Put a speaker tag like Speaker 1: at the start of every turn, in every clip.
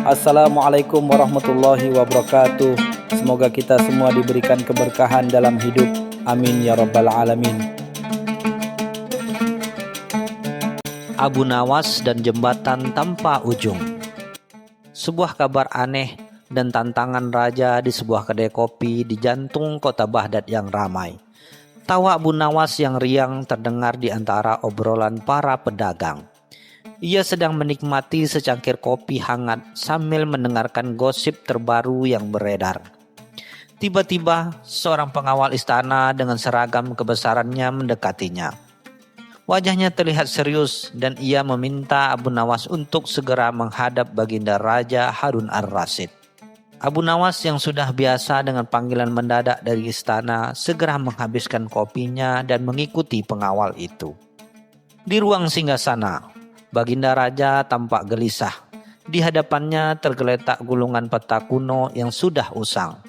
Speaker 1: Assalamualaikum warahmatullahi wabarakatuh. Semoga kita semua diberikan keberkahan dalam hidup. Amin ya rabbal alamin.
Speaker 2: Abu Nawas dan jembatan tanpa ujung. Sebuah kabar aneh dan tantangan raja di sebuah kedai kopi di jantung kota Baghdad yang ramai. Tawa Abu Nawas yang riang terdengar di antara obrolan para pedagang. Ia sedang menikmati secangkir kopi hangat sambil mendengarkan gosip terbaru yang beredar. Tiba-tiba seorang pengawal istana dengan seragam kebesarannya mendekatinya. Wajahnya terlihat serius dan ia meminta Abu Nawas untuk segera menghadap Baginda Raja Harun ar-Rasyid. Abu Nawas yang sudah biasa dengan panggilan mendadak dari istana segera menghabiskan kopinya dan mengikuti pengawal itu. Di ruang singgasana, Baginda Raja tampak gelisah. Di hadapannya tergeletak gulungan peta kuno yang sudah usang.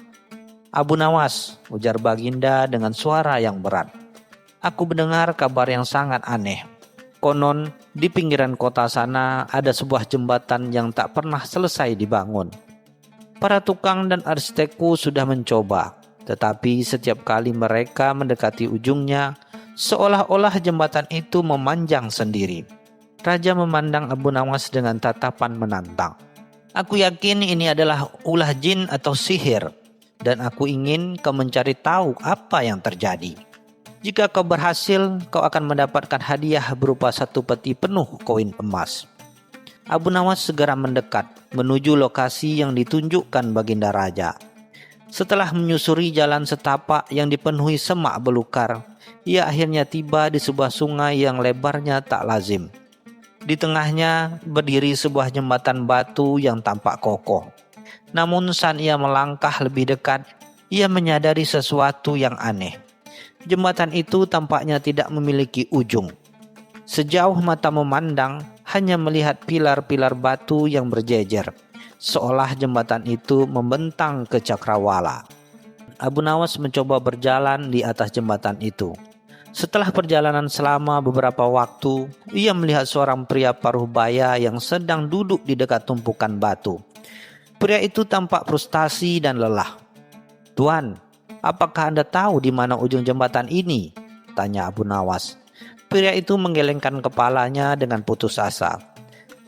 Speaker 2: "Abu Nawas," ujar Baginda dengan suara yang berat. "Aku mendengar kabar yang sangat aneh. Konon di pinggiran kota sana ada sebuah jembatan yang tak pernah selesai dibangun. Para tukang dan arsitekku sudah mencoba, tetapi setiap kali mereka mendekati ujungnya, seolah-olah jembatan itu memanjang sendiri." Raja memandang Abu Nawas dengan tatapan menantang. "Aku yakin ini adalah ulah jin atau sihir, dan aku ingin kau mencari tahu apa yang terjadi. Jika kau berhasil, kau akan mendapatkan hadiah berupa 1 peti penuh koin emas." Abu Nawas segera mendekat menuju lokasi yang ditunjukkan Baginda Raja. Setelah menyusuri jalan setapak yang dipenuhi semak belukar, ia akhirnya tiba di sebuah sungai yang lebarnya tak lazim. Di tengahnya berdiri sebuah jembatan batu yang tampak kokoh. Namun saat ia melangkah lebih dekat, ia menyadari sesuatu yang aneh. Jembatan itu tampaknya tidak memiliki ujung. Sejauh mata memandang, hanya melihat pilar-pilar batu yang berjejer, seolah jembatan itu membentang ke cakrawala. Abu Nawas mencoba berjalan di atas jembatan itu. Setelah perjalanan selama beberapa waktu, ia melihat seorang pria paruh baya yang sedang duduk di dekat tumpukan batu. Pria itu tampak frustasi dan lelah. "Tuan, apakah Anda tahu di mana ujung jembatan ini?" tanya Abu Nawas. Pria itu menggelengkan kepalanya dengan putus asa.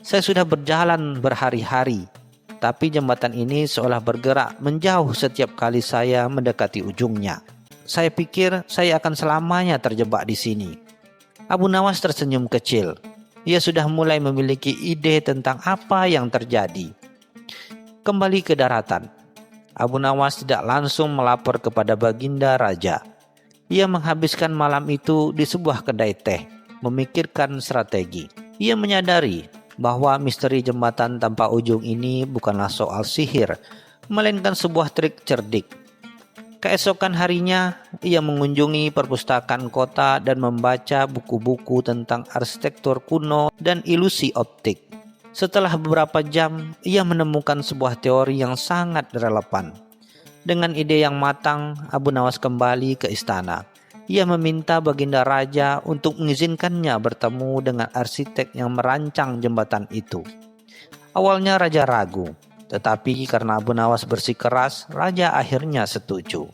Speaker 2: "Saya sudah berjalan berhari-hari, tapi jembatan ini seolah bergerak menjauh setiap kali saya mendekati ujungnya. Saya pikir saya akan selamanya terjebak di sini." Abu Nawas tersenyum kecil. Ia sudah mulai memiliki ide tentang apa yang terjadi. Kembali ke daratan, Abu Nawas tidak langsung melapor kepada Baginda Raja. Ia menghabiskan malam itu di sebuah kedai teh, memikirkan strategi. Ia menyadari bahwa misteri jembatan tanpa ujung ini bukanlah soal sihir, melainkan sebuah trik cerdik. Keesokan harinya, ia mengunjungi perpustakaan kota dan membaca buku-buku tentang arsitektur kuno dan ilusi optik. Setelah beberapa jam, ia menemukan sebuah teori yang sangat relevan. Dengan ide yang matang, Abu Nawas kembali ke istana. Ia meminta Baginda Raja untuk mengizinkannya bertemu dengan arsitek yang merancang jembatan itu. Awalnya Raja ragu. Tetapi karena Abu Nawas bersikeras, Raja akhirnya setuju.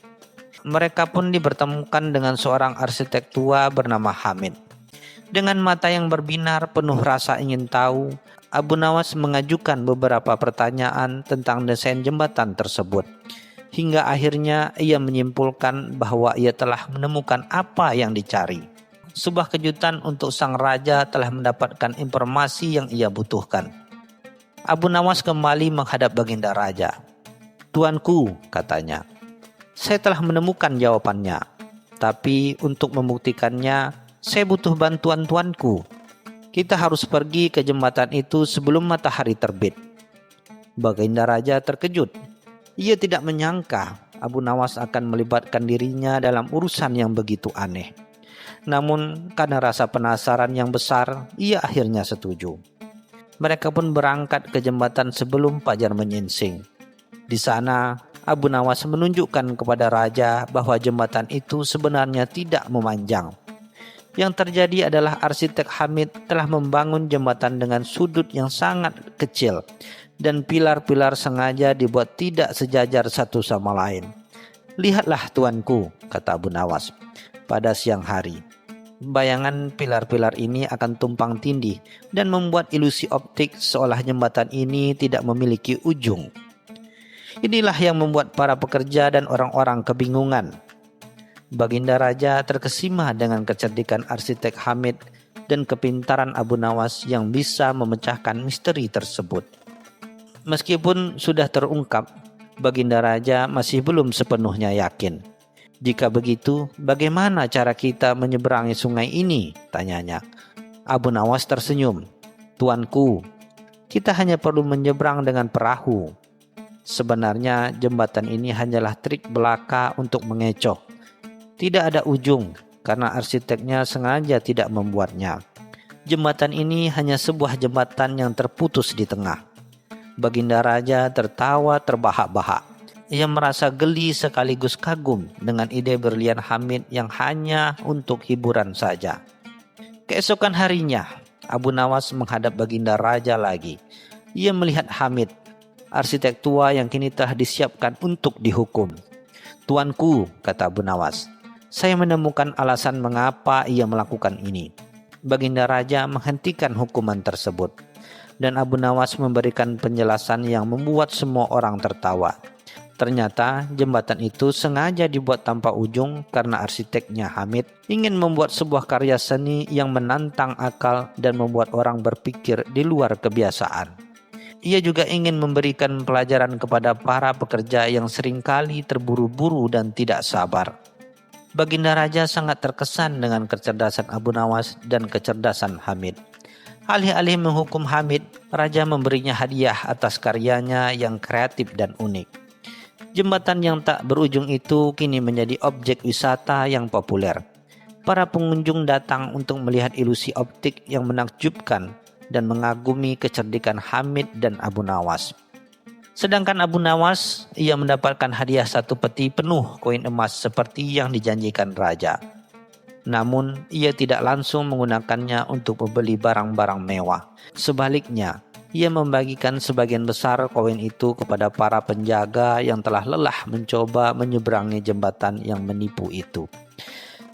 Speaker 2: Mereka pun dipertemukan dengan seorang arsitek tua bernama Hamid. Dengan mata yang berbinar penuh rasa ingin tahu, Abu Nawas mengajukan beberapa pertanyaan tentang desain jembatan tersebut. Hingga akhirnya ia menyimpulkan bahwa ia telah menemukan apa yang dicari. Sebuah kejutan untuk sang raja telah mendapatkan informasi yang ia butuhkan. Abu Nawas kembali menghadap Baginda Raja. "Tuanku," katanya, "saya telah menemukan jawabannya. Tapi untuk membuktikannya, saya butuh bantuan tuanku. Kita harus pergi ke jembatan itu sebelum matahari terbit." Baginda Raja terkejut. Ia tidak menyangka Abu Nawas akan melibatkan dirinya dalam urusan yang begitu aneh. Namun karena rasa penasaran yang besar, ia akhirnya setuju. Mereka pun berangkat ke jembatan sebelum fajar menyingsing. Di sana, Abu Nawas menunjukkan kepada raja bahwa jembatan itu sebenarnya tidak memanjang. Yang terjadi adalah arsitek Hamid telah membangun jembatan dengan sudut yang sangat kecil dan pilar-pilar sengaja dibuat tidak sejajar satu sama lain. "Lihatlah tuanku," kata Abu Nawas pada siang hari. Bayangan pilar-pilar ini akan tumpang tindih dan membuat ilusi optik seolah jembatan ini tidak memiliki ujung. Inilah yang membuat para pekerja dan orang-orang kebingungan. Baginda Raja terkesima dengan kecerdikan arsitek Hamid dan kepintaran Abu Nawas yang bisa memecahkan misteri tersebut. Meskipun sudah terungkap, Baginda Raja masih belum sepenuhnya yakin. "Jika begitu, bagaimana cara kita menyeberangi sungai ini?" tanyanya. Abu Nawas tersenyum. "Tuanku, kita hanya perlu menyeberang dengan perahu. Sebenarnya jembatan ini hanyalah trik belaka untuk mengecoh. Tidak ada ujung karena arsiteknya sengaja tidak membuatnya. Jembatan ini hanya sebuah jembatan yang terputus di tengah." Baginda Raja tertawa terbahak-bahak. Ia merasa geli sekaligus kagum dengan ide berlian Hamid yang hanya untuk hiburan saja. Keesokan harinya, Abu Nawas menghadap Baginda Raja lagi. Ia melihat Hamid, arsitek tua yang kini telah disiapkan untuk dihukum. "Tuanku," kata Abu Nawas, "saya menemukan alasan mengapa ia melakukan ini." Baginda Raja menghentikan hukuman tersebut, dan Abu Nawas memberikan penjelasan yang membuat semua orang tertawa. Ternyata jembatan itu sengaja dibuat tanpa ujung karena arsiteknya Hamid ingin membuat sebuah karya seni yang menantang akal dan membuat orang berpikir di luar kebiasaan. Ia juga ingin memberikan pelajaran kepada para pekerja yang seringkali terburu-buru dan tidak sabar. Baginda Raja sangat terkesan dengan kecerdasan Abu Nawas dan kecerdasan Hamid. Alih-alih menghukum Hamid, Raja memberinya hadiah atas karyanya yang kreatif dan unik. Jembatan yang tak berujung itu kini menjadi objek wisata yang populer. Para pengunjung datang untuk melihat ilusi optik yang menakjubkan dan mengagumi kecerdikan Hamid dan Abu Nawas. Sedangkan Abu Nawas, ia mendapatkan hadiah 1 peti penuh koin emas seperti yang dijanjikan Raja. Namun, ia tidak langsung menggunakannya untuk membeli barang-barang mewah. Sebaliknya, ia membagikan sebagian besar koin itu kepada para penjaga yang telah lelah mencoba menyeberangi jembatan yang menipu itu.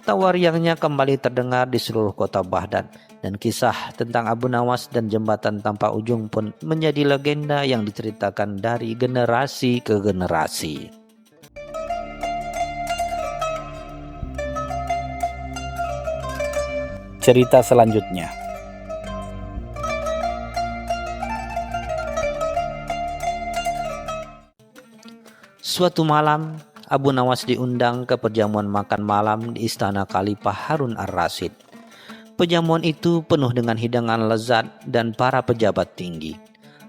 Speaker 2: Tawa riangnya kembali terdengar di seluruh kota Baghdad, dan kisah tentang Abu Nawas dan jembatan tanpa ujung pun menjadi legenda yang diceritakan dari generasi ke generasi.
Speaker 1: Cerita selanjutnya.
Speaker 2: Suatu malam, Abu Nawas diundang ke perjamuan makan malam di istana Khalifah Harun ar-Rasyid. Perjamuan itu penuh dengan hidangan lezat dan para pejabat tinggi.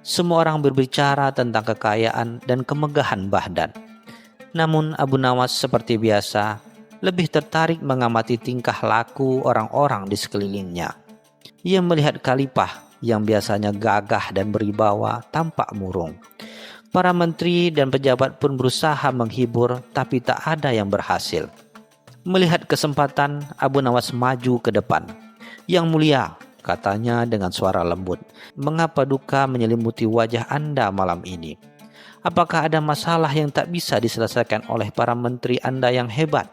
Speaker 2: Semua orang berbicara tentang kekayaan dan kemegahan Baghdad. Namun Abu Nawas seperti biasa lebih tertarik mengamati tingkah laku orang-orang di sekelilingnya. Ia melihat Khalifah yang biasanya gagah dan berwibawa tampak murung. Para menteri dan pejabat pun berusaha menghibur, tapi tak ada yang berhasil. Melihat kesempatan, Abu Nawas maju ke depan. "Yang mulia," katanya dengan suara lembut, "mengapa duka menyelimuti wajah Anda malam ini? Apakah ada masalah yang tak bisa diselesaikan oleh para menteri Anda yang hebat?"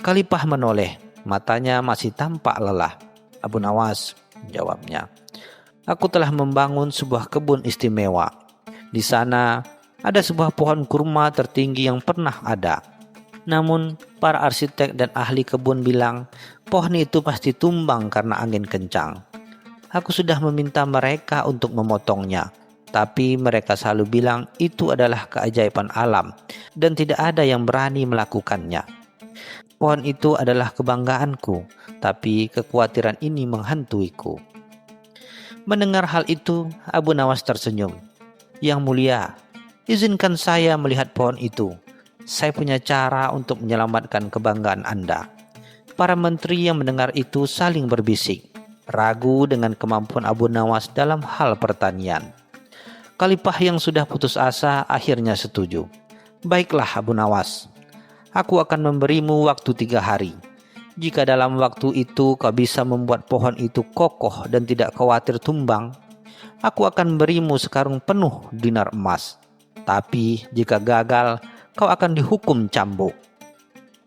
Speaker 2: Khalifah menoleh, matanya masih tampak lelah. "Abu Nawas," jawabnya, "aku telah membangun sebuah kebun istimewa. Di sana ada sebuah pohon kurma tertinggi yang pernah ada. Namun para arsitek dan ahli kebun bilang pohon itu pasti tumbang karena angin kencang. Aku sudah meminta mereka untuk memotongnya, tapi mereka selalu bilang itu adalah keajaiban alam dan tidak ada yang berani melakukannya. Pohon itu adalah kebanggaanku, tapi kekhawatiran ini menghantuiku." Mendengar hal itu, Abu Nawas tersenyum. "Yang mulia, izinkan saya melihat pohon itu. Saya punya cara untuk menyelamatkan kebanggaan Anda." Para menteri yang mendengar itu saling berbisik, ragu dengan kemampuan Abu Nawas dalam hal pertanian. Khalifah yang sudah putus asa akhirnya setuju. "Baiklah Abu Nawas, aku akan memberimu waktu 3 hari. Jika dalam waktu itu kau bisa membuat pohon itu kokoh dan tidak khawatir tumbang, Aku akan berimu sekarung penuh dinar emas. Tapi jika gagal, kau akan dihukum cambuk."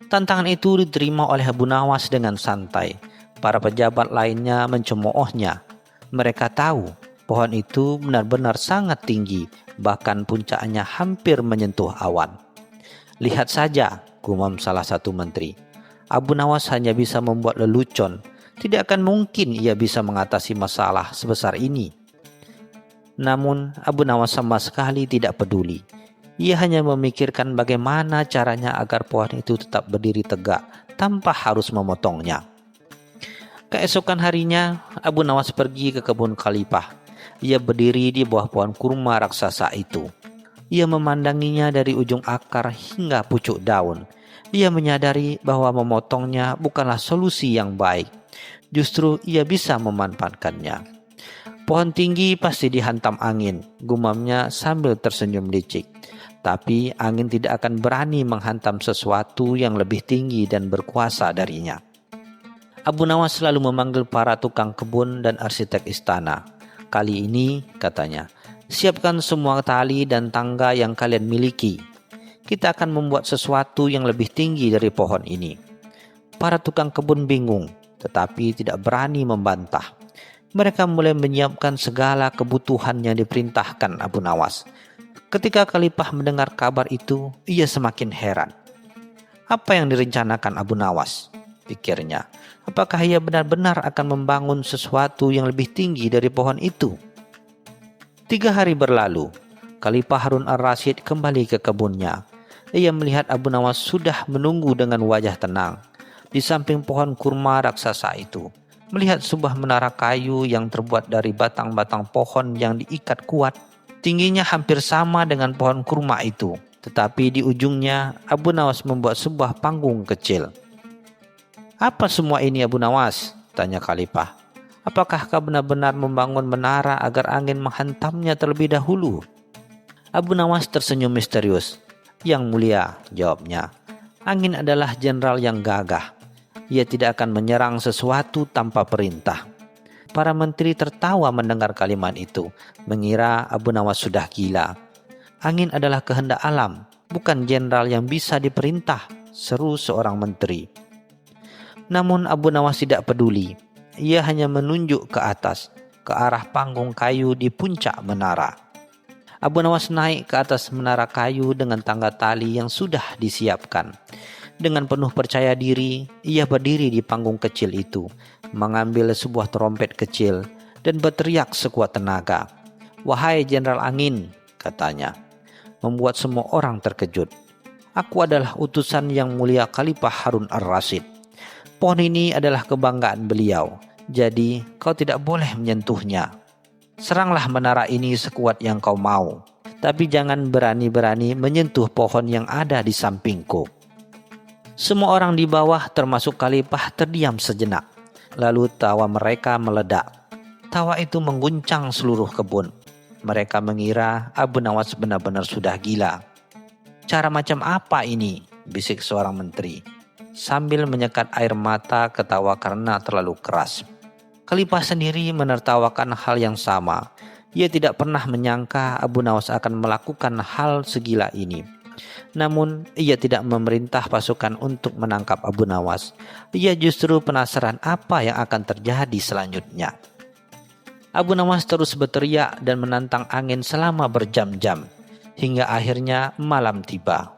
Speaker 2: Tantangan itu diterima oleh Abu Nawas dengan santai. Para pejabat lainnya mencemoohnya. Mereka tahu pohon itu benar-benar sangat tinggi, bahkan puncaknya hampir menyentuh awan. "Lihat saja," gumam salah satu menteri. "Abu Nawas hanya bisa membuat lelucon. Tidak akan mungkin ia bisa mengatasi masalah sebesar ini." Namun Abu Nawas sama sekali tidak peduli. Ia hanya memikirkan bagaimana caranya agar pohon itu tetap berdiri tegak tanpa harus memotongnya. Keesokan harinya, Abu Nawas pergi ke kebun Khalifah. Ia berdiri di bawah pohon kurma raksasa itu. Ia memandanginya dari ujung akar hingga pucuk daun. Ia menyadari bahwa memotongnya bukanlah solusi yang baik. Justru ia bisa memanfaatkannya. "Pohon tinggi pasti dihantam angin," gumamnya sambil tersenyum licik. Tapi angin tidak akan berani menghantam sesuatu yang lebih tinggi dan berkuasa darinya. Abu Nawas selalu memanggil para tukang kebun dan arsitek istana. "Kali ini," katanya, "siapkan semua tali dan tangga yang kalian miliki. Kita akan membuat sesuatu yang lebih tinggi dari pohon ini." Para tukang kebun bingung, tetapi tidak berani membantah. Mereka mulai menyiapkan segala kebutuhan yang diperintahkan Abu Nawas. Ketika Khalifah mendengar kabar itu, ia semakin heran. Apa yang direncanakan Abu Nawas? Pikirnya. Apakah ia benar-benar akan membangun sesuatu yang lebih tinggi dari pohon itu? 3 hari berlalu, Khalifah Harun ar-Rasyid kembali ke kebunnya. Ia melihat Abu Nawas sudah menunggu dengan wajah tenang di samping pohon kurma raksasa itu. Melihat sebuah menara kayu yang terbuat dari batang-batang pohon yang diikat kuat. Tingginya hampir sama dengan pohon kurma itu, tetapi di ujungnya Abu Nawas membuat sebuah panggung kecil. "Apa semua ini, Abu Nawas?" tanya Khalifah. "Apakah kau benar-benar membangun menara agar angin menghantamnya terlebih dahulu?" Abu Nawas tersenyum misterius. "Yang mulia," jawabnya, "angin adalah jenderal yang gagah. Ia tidak akan menyerang sesuatu tanpa perintah." Para menteri tertawa mendengar kalimat itu, mengira Abu Nawas sudah gila. "Angin adalah kehendak alam, bukan jenderal yang bisa diperintah," seru seorang menteri. Namun Abu Nawas tidak peduli. Ia hanya menunjuk ke atas, ke arah panggung kayu di puncak menara. Abu Nawas naik ke atas menara kayu dengan tangga tali yang sudah disiapkan. Dengan penuh percaya diri, ia berdiri di panggung kecil itu, mengambil sebuah trompet kecil dan berteriak sekuat tenaga. "Wahai Jenderal Angin," katanya, membuat semua orang terkejut. "Aku adalah utusan yang mulia Khalifah Harun ar-Rasyid. Pohon ini adalah kebanggaan beliau, jadi kau tidak boleh menyentuhnya. Seranglah menara ini sekuat yang kau mau, tapi jangan berani-berani menyentuh pohon yang ada di sampingku." Semua orang di bawah termasuk Khalifah terdiam sejenak. Lalu tawa mereka meledak. Tawa itu mengguncang seluruh kebun. Mereka mengira Abu Nawas benar-benar sudah gila. "Cara macam apa ini?" bisik seorang menteri, sambil menyekat air mata ketawa karena terlalu keras. Khalifah sendiri menertawakan hal yang sama. Ia tidak pernah menyangka Abu Nawas akan melakukan hal segila ini. Namun ia tidak memerintah pasukan untuk menangkap Abu Nawas. Ia justru penasaran apa yang akan terjadi selanjutnya. Abu Nawas terus berteriak dan menantang angin selama berjam-jam, hingga akhirnya malam tiba.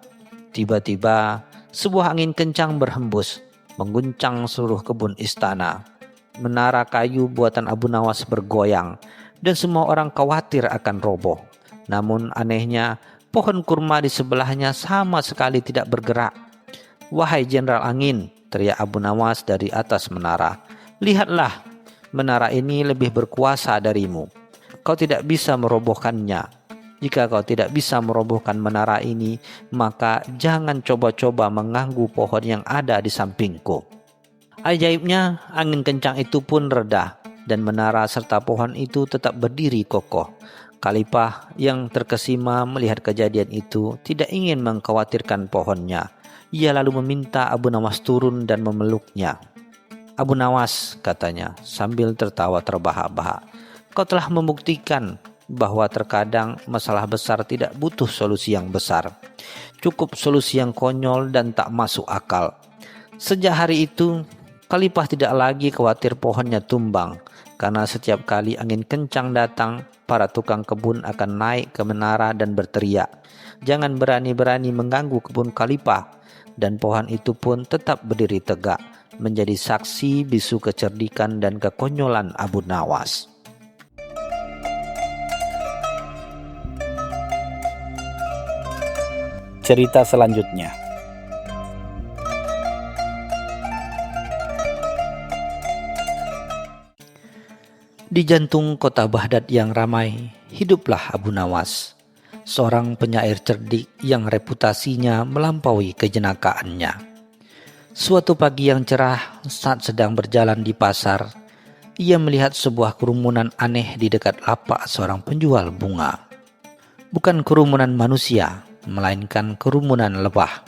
Speaker 2: Tiba-tiba sebuah angin kencang berhembus, mengguncang seluruh kebun istana. Menara kayu buatan Abu Nawas bergoyang, dan semua orang khawatir akan roboh. Namun anehnya, pohon kurma di sebelahnya sama sekali tidak bergerak. "Wahai Jenderal Angin," teriak Abu Nawas dari atas menara, "lihatlah, menara ini lebih berkuasa darimu. Kau tidak bisa merobohkannya. Jika kau tidak bisa merobohkan menara ini, maka jangan coba-coba mengganggu pohon yang ada di sampingku." Ajaibnya, angin kencang itu pun reda, dan menara serta pohon itu tetap berdiri kokoh. Khalifah yang terkesima melihat kejadian itu tidak ingin mengkhawatirkan pohonnya. Ia lalu meminta Abu Nawas turun dan memeluknya. "Abu Nawas," katanya sambil tertawa terbahak-bahak, Kau telah membuktikan bahwa terkadang masalah besar tidak butuh solusi yang besar. Cukup solusi yang konyol dan tak masuk akal. Sejak hari itu, Khalifah tidak lagi khawatir pohonnya tumbang, karena setiap kali angin kencang datang, para tukang kebun akan naik ke menara dan berteriak, "Jangan berani-berani mengganggu kebun Khalifah." Dan pohon itu pun tetap berdiri tegak, menjadi saksi bisu kecerdikan dan kekonyolan Abu Nawas.
Speaker 1: Cerita selanjutnya.
Speaker 2: Di jantung kota Baghdad yang ramai, hiduplah Abu Nawas, seorang penyair cerdik yang reputasinya melampaui kejenakaannya. Suatu pagi yang cerah, saat sedang berjalan di pasar, ia melihat sebuah kerumunan aneh di dekat lapak seorang penjual bunga. Bukan kerumunan manusia, melainkan kerumunan lebah.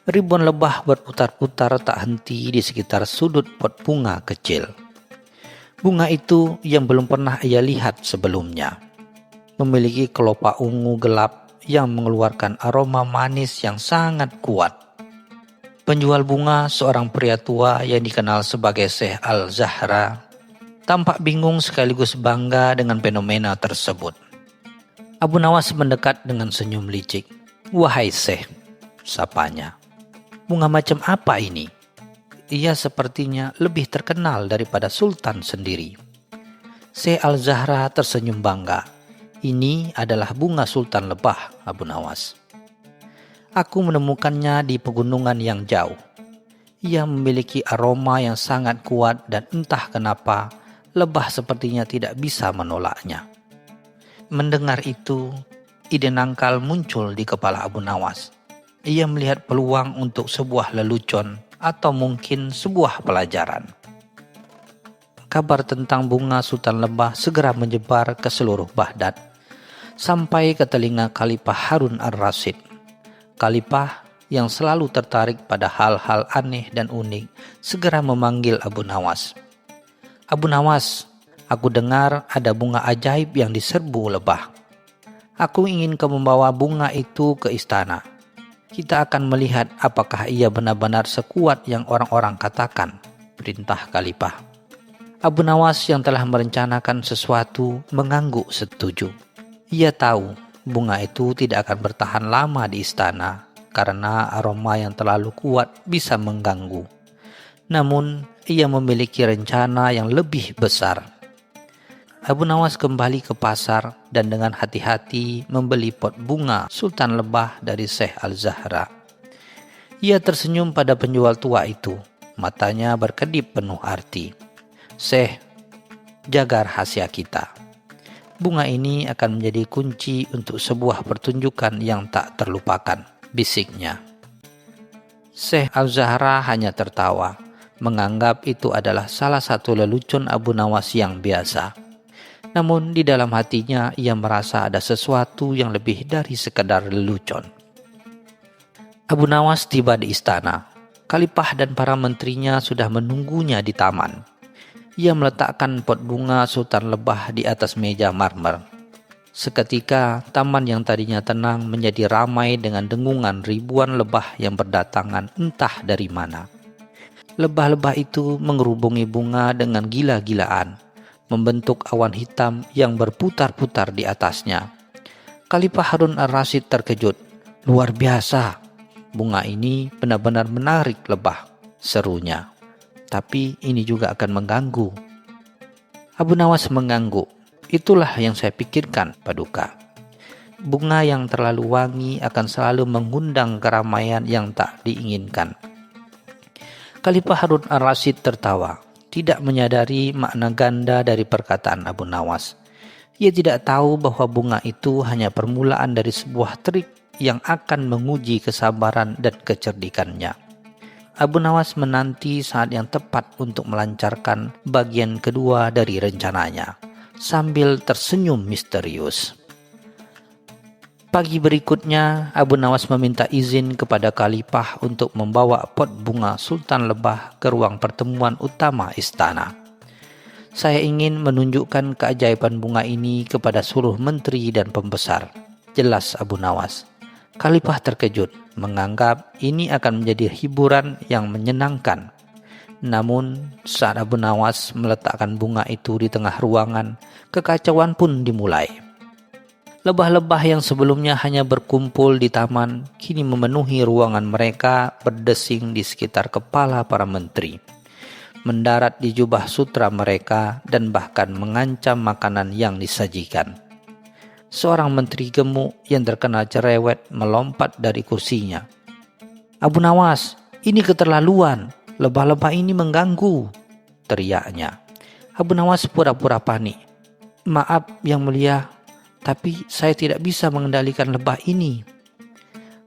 Speaker 2: Ribuan lebah berputar-putar tak henti di sekitar sudut pot bunga kecil. Bunga itu yang belum pernah ia lihat sebelumnya. Memiliki kelopak ungu gelap yang mengeluarkan aroma manis yang sangat kuat. Penjual bunga, seorang pria tua yang dikenal sebagai Syekh Al-Zahra, tampak bingung sekaligus bangga dengan fenomena tersebut. Abu Nawas mendekat dengan senyum licik. "Wahai Syekh," sapanya, "bunga macam apa ini?" Ia sepertinya lebih terkenal daripada Sultan sendiri. Syekh Al-Zahra tersenyum bangga. "Ini adalah bunga Sultan Lebah, Abu Nawas. Aku menemukannya di pegunungan yang jauh. Ia memiliki aroma yang sangat kuat dan entah kenapa lebah sepertinya tidak bisa menolaknya." Mendengar itu, ide nangkal muncul di kepala Abu Nawas. Ia melihat peluang untuk sebuah lelucon atau mungkin sebuah pelajaran. Kabar tentang bunga Sultan Lebah segera menyebar ke seluruh Baghdad, sampai ke telinga Khalifah Harun Ar-Rasyid. Khalifah yang selalu tertarik pada hal-hal aneh dan unik segera memanggil Abu Nawas. "Abu Nawas, aku dengar ada bunga ajaib yang diserbu lebah. Aku ingin kau membawa bunga itu ke istana. Kita akan melihat apakah ia benar-benar sekuat yang orang-orang katakan," perintah Khalifah. Abu Nawas yang telah merencanakan sesuatu mengangguk setuju. Ia tahu bunga itu tidak akan bertahan lama di istana karena aroma yang terlalu kuat bisa mengganggu. Namun ia memiliki rencana yang lebih besar. Abu Nawas kembali ke pasar dan dengan hati-hati membeli pot bunga Sultan Lebah dari Syekh Al-Zahra. Ia tersenyum pada penjual tua itu, matanya berkedip penuh arti. "Syekh, jaga rahasia kita. Bunga ini akan menjadi kunci untuk sebuah pertunjukan yang tak terlupakan," bisiknya. Syekh Al-Zahra hanya tertawa, menganggap itu adalah salah satu lelucon Abu Nawas yang biasa. Namun di dalam hatinya ia merasa ada sesuatu yang lebih dari sekedar lelucon. Abu Nawas tiba di istana. Khalifah dan para menterinya sudah menunggunya di taman. Ia meletakkan pot bunga Sultan Lebah di atas meja marmer. Seketika taman yang tadinya tenang menjadi ramai dengan dengungan ribuan lebah yang berdatangan entah dari mana. Lebah-lebah itu mengerubungi bunga dengan gila-gilaan, membentuk awan hitam yang berputar-putar di atasnya. Khalifah Harun Ar-Rasyid terkejut. "Luar biasa, bunga ini benar-benar menarik lebah," serunya. "Tapi ini juga akan mengganggu." Abu Nawas mengangguk. "Itulah yang saya pikirkan, Paduka. Bunga yang terlalu wangi akan selalu mengundang keramaian yang tak diinginkan." Khalifah Harun Ar-Rasyid tertawa, tidak menyadari makna ganda dari perkataan Abu Nawas. Ia tidak tahu bahwa bunga itu hanya permulaan dari sebuah trik yang akan menguji kesabaran dan kecerdikannya. Abu Nawas menanti saat yang tepat untuk melancarkan bagian kedua dari rencananya, sambil tersenyum misterius. Pagi berikutnya, Abu Nawas meminta izin kepada Khalifah untuk membawa pot bunga Sultan Lebah ke ruang pertemuan utama istana. Saya ingin menunjukkan keajaiban bunga ini kepada seluruh menteri dan pembesar, jelas Abu Nawas. Khalifah terkejut, menganggap ini akan menjadi hiburan yang menyenangkan. Namun, saat Abu Nawas meletakkan bunga itu di tengah ruangan, kekacauan pun dimulai. Lebah-lebah yang sebelumnya hanya berkumpul di taman, kini memenuhi ruangan mereka, berdesing di sekitar kepala para menteri, mendarat di jubah sutra mereka, dan bahkan mengancam makanan yang disajikan. Seorang menteri gemuk yang terkena cerewet melompat dari kursinya. "Abu Nawas, ini keterlaluan. Lebah-lebah ini mengganggu," teriaknya. Abu Nawas pura-pura panik. "Maaf yang mulia, tapi saya tidak bisa mengendalikan lebah ini.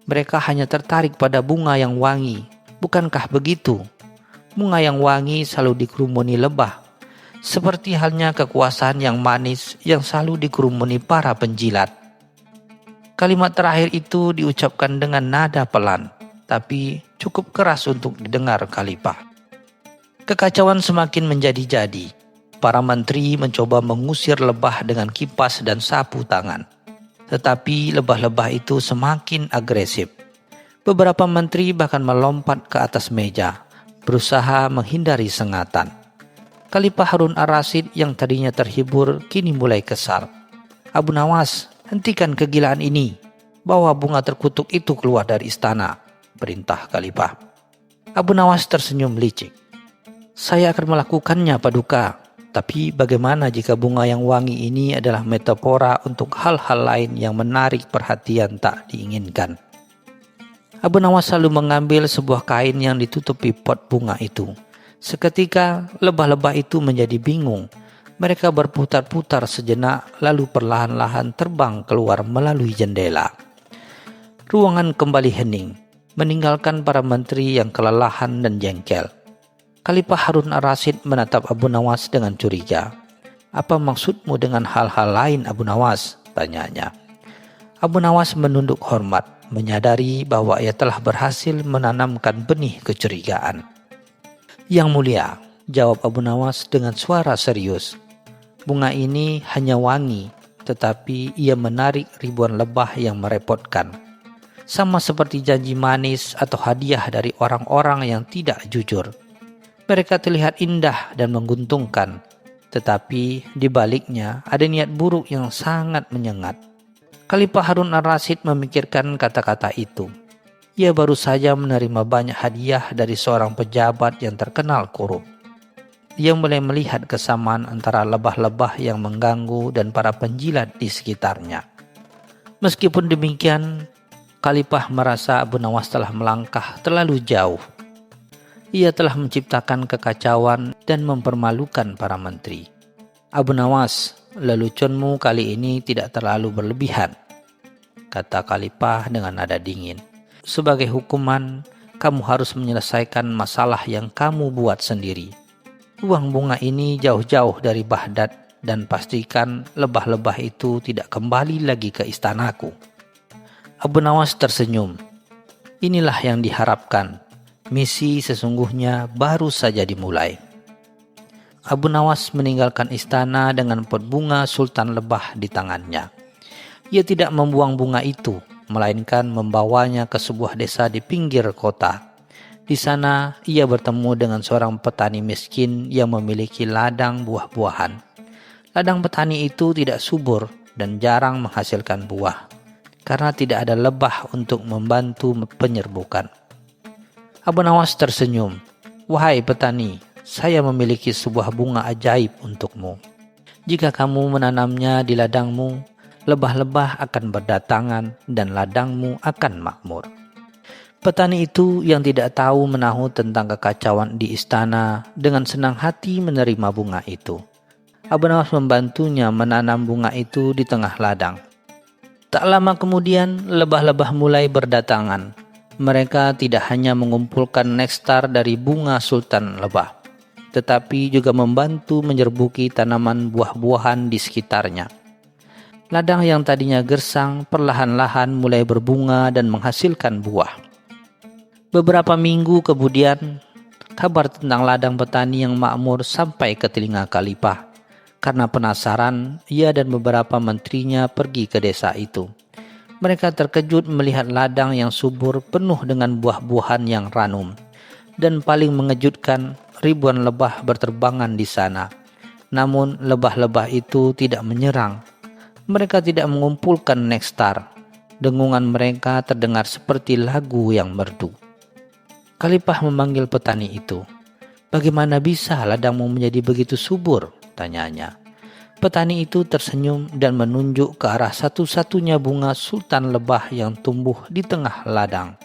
Speaker 2: Mereka hanya tertarik pada bunga yang wangi. Bukankah begitu? Bunga yang wangi selalu dikerumuni lebah. Seperti halnya kekuasaan yang manis yang selalu dikerumuni para penjilat." Kalimat terakhir itu diucapkan dengan nada pelan, tapi cukup keras untuk didengar Khalifah. Kekacauan semakin menjadi-jadi. Para menteri mencoba mengusir lebah dengan kipas dan sapu tangan. Tetapi lebah-lebah itu semakin agresif. Beberapa menteri bahkan melompat ke atas meja, berusaha menghindari sengatan. Khalifah Harun ar-Rasyid yang tadinya terhibur kini mulai kesal. "Abu Nawas, hentikan kegilaan ini. Bawa bunga terkutuk itu keluar dari istana," perintah Khalifah. Abu Nawas tersenyum licik. "Saya akan melakukannya, Paduka. Tapi bagaimana jika bunga yang wangi ini adalah metafora untuk hal-hal lain yang menarik perhatian tak diinginkan?" Abu Nawas selalu mengambil sebuah kain yang ditutupi pot bunga itu. Seketika lebah-lebah itu menjadi bingung. Mereka berputar-putar sejenak lalu perlahan-lahan terbang keluar melalui jendela. Ruangan kembali hening, meninggalkan para menteri yang kelelahan dan jengkel. Khalifah Harun ar-Rasyid menatap Abu Nawas dengan curiga. "Apa maksudmu dengan hal-hal lain, Abu Nawas?" tanyanya. Abu Nawas menunduk hormat, menyadari bahwa ia telah berhasil menanamkan benih kecurigaan. "Yang mulia," jawab Abu Nawas dengan suara serius, "bunga ini hanya wangi, tetapi ia menarik ribuan lebah yang merepotkan. Sama seperti janji manis atau hadiah dari orang-orang yang tidak jujur. Mereka terlihat indah dan menguntungkan, tetapi di baliknya ada niat buruk yang sangat menyengat." Khalifah Harun ar-Rasyid memikirkan kata-kata itu. Ia baru saja menerima banyak hadiah dari seorang pejabat yang terkenal korup. Ia mulai melihat kesamaan antara lebah-lebah yang mengganggu dan para penjilat di sekitarnya. Meskipun demikian, Khalifah merasa Abu Nawas telah melangkah terlalu jauh. Ia telah menciptakan kekacauan dan mempermalukan para menteri. "Abu Nawas, leluconmu kali ini tidak terlalu berlebihan," kata Khalifah dengan nada dingin. "Sebagai hukuman, kamu harus menyelesaikan masalah yang kamu buat sendiri. Buang bunga ini jauh-jauh dari Baghdad dan pastikan lebah-lebah itu tidak kembali lagi ke istanaku." Abu Nawas tersenyum. Inilah yang diharapkan. Misi sesungguhnya baru saja dimulai. Abu Nawas meninggalkan istana dengan pot bunga Sultan Lebah di tangannya. Ia tidak membuang bunga itu, melainkan membawanya ke sebuah desa di pinggir kota. Di sana ia bertemu dengan seorang petani miskin yang memiliki ladang buah-buahan. Ladang petani itu tidak subur dan jarang menghasilkan buah, karena tidak ada lebah untuk membantu penyerbukan. Abu Nawas tersenyum. "Wahai petani, saya memiliki sebuah bunga ajaib untukmu. Jika kamu menanamnya di ladangmu, lebah-lebah akan berdatangan dan ladangmu akan makmur." Petani itu yang tidak tahu menahu tentang kekacauan di istana dengan senang hati menerima bunga itu. Abu Nawas membantunya menanam bunga itu di tengah ladang. Tak lama kemudian lebah-lebah mulai berdatangan. Mereka tidak hanya mengumpulkan nektar dari bunga Sultan Lebah, tetapi juga membantu menyerbuki tanaman buah-buahan di sekitarnya. Ladang yang tadinya gersang perlahan-lahan mulai berbunga dan menghasilkan buah. Beberapa minggu kemudian, Kabar tentang ladang petani yang makmur sampai ke telinga Khalifah. Karena penasaran, ia dan beberapa menterinya pergi ke desa itu. Mereka terkejut melihat ladang yang subur penuh dengan buah-buahan yang ranum. Dan paling mengejutkan, ribuan lebah berterbangan di sana. Namun lebah-lebah itu tidak menyerang. Mereka tidak mengumpulkan nektar. Dengungan mereka terdengar seperti lagu yang merdu. Khalifah memanggil petani itu. "Bagaimana bisa ladangmu menjadi begitu subur?" tanyanya. Petani itu tersenyum dan menunjuk ke arah satu-satunya bunga sultan lebah yang tumbuh di tengah ladang.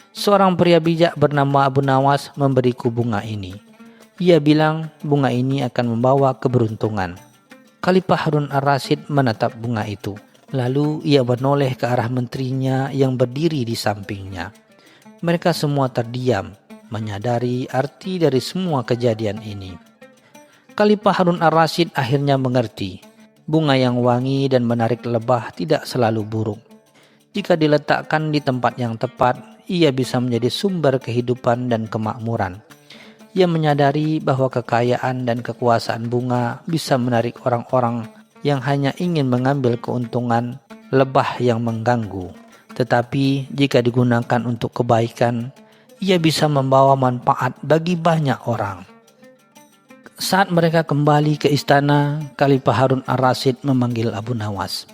Speaker 2: Seorang pria bijak bernama Abu Nawas memberiku bunga ini. Ia bilang bunga ini akan membawa keberuntungan. Khalifah Harun ar-Rasyid menatap bunga itu. Lalu ia menoleh ke arah menterinya yang berdiri di sampingnya. Mereka semua terdiam, menyadari arti dari semua kejadian ini. Khalifah Harun ar-Rasyid akhirnya mengerti, bunga yang wangi dan menarik lebah tidak selalu buruk. Jika diletakkan di tempat yang tepat, ia bisa menjadi sumber kehidupan dan kemakmuran. Ia menyadari bahwa kekayaan dan kekuasaan bunga bisa menarik orang-orang yang hanya ingin mengambil keuntungan, lebah yang mengganggu. Tetapi jika digunakan untuk kebaikan, ia bisa membawa manfaat bagi banyak orang. Saat mereka kembali ke istana, Khalifah Harun ar-Rasyid memanggil Abu Nawas.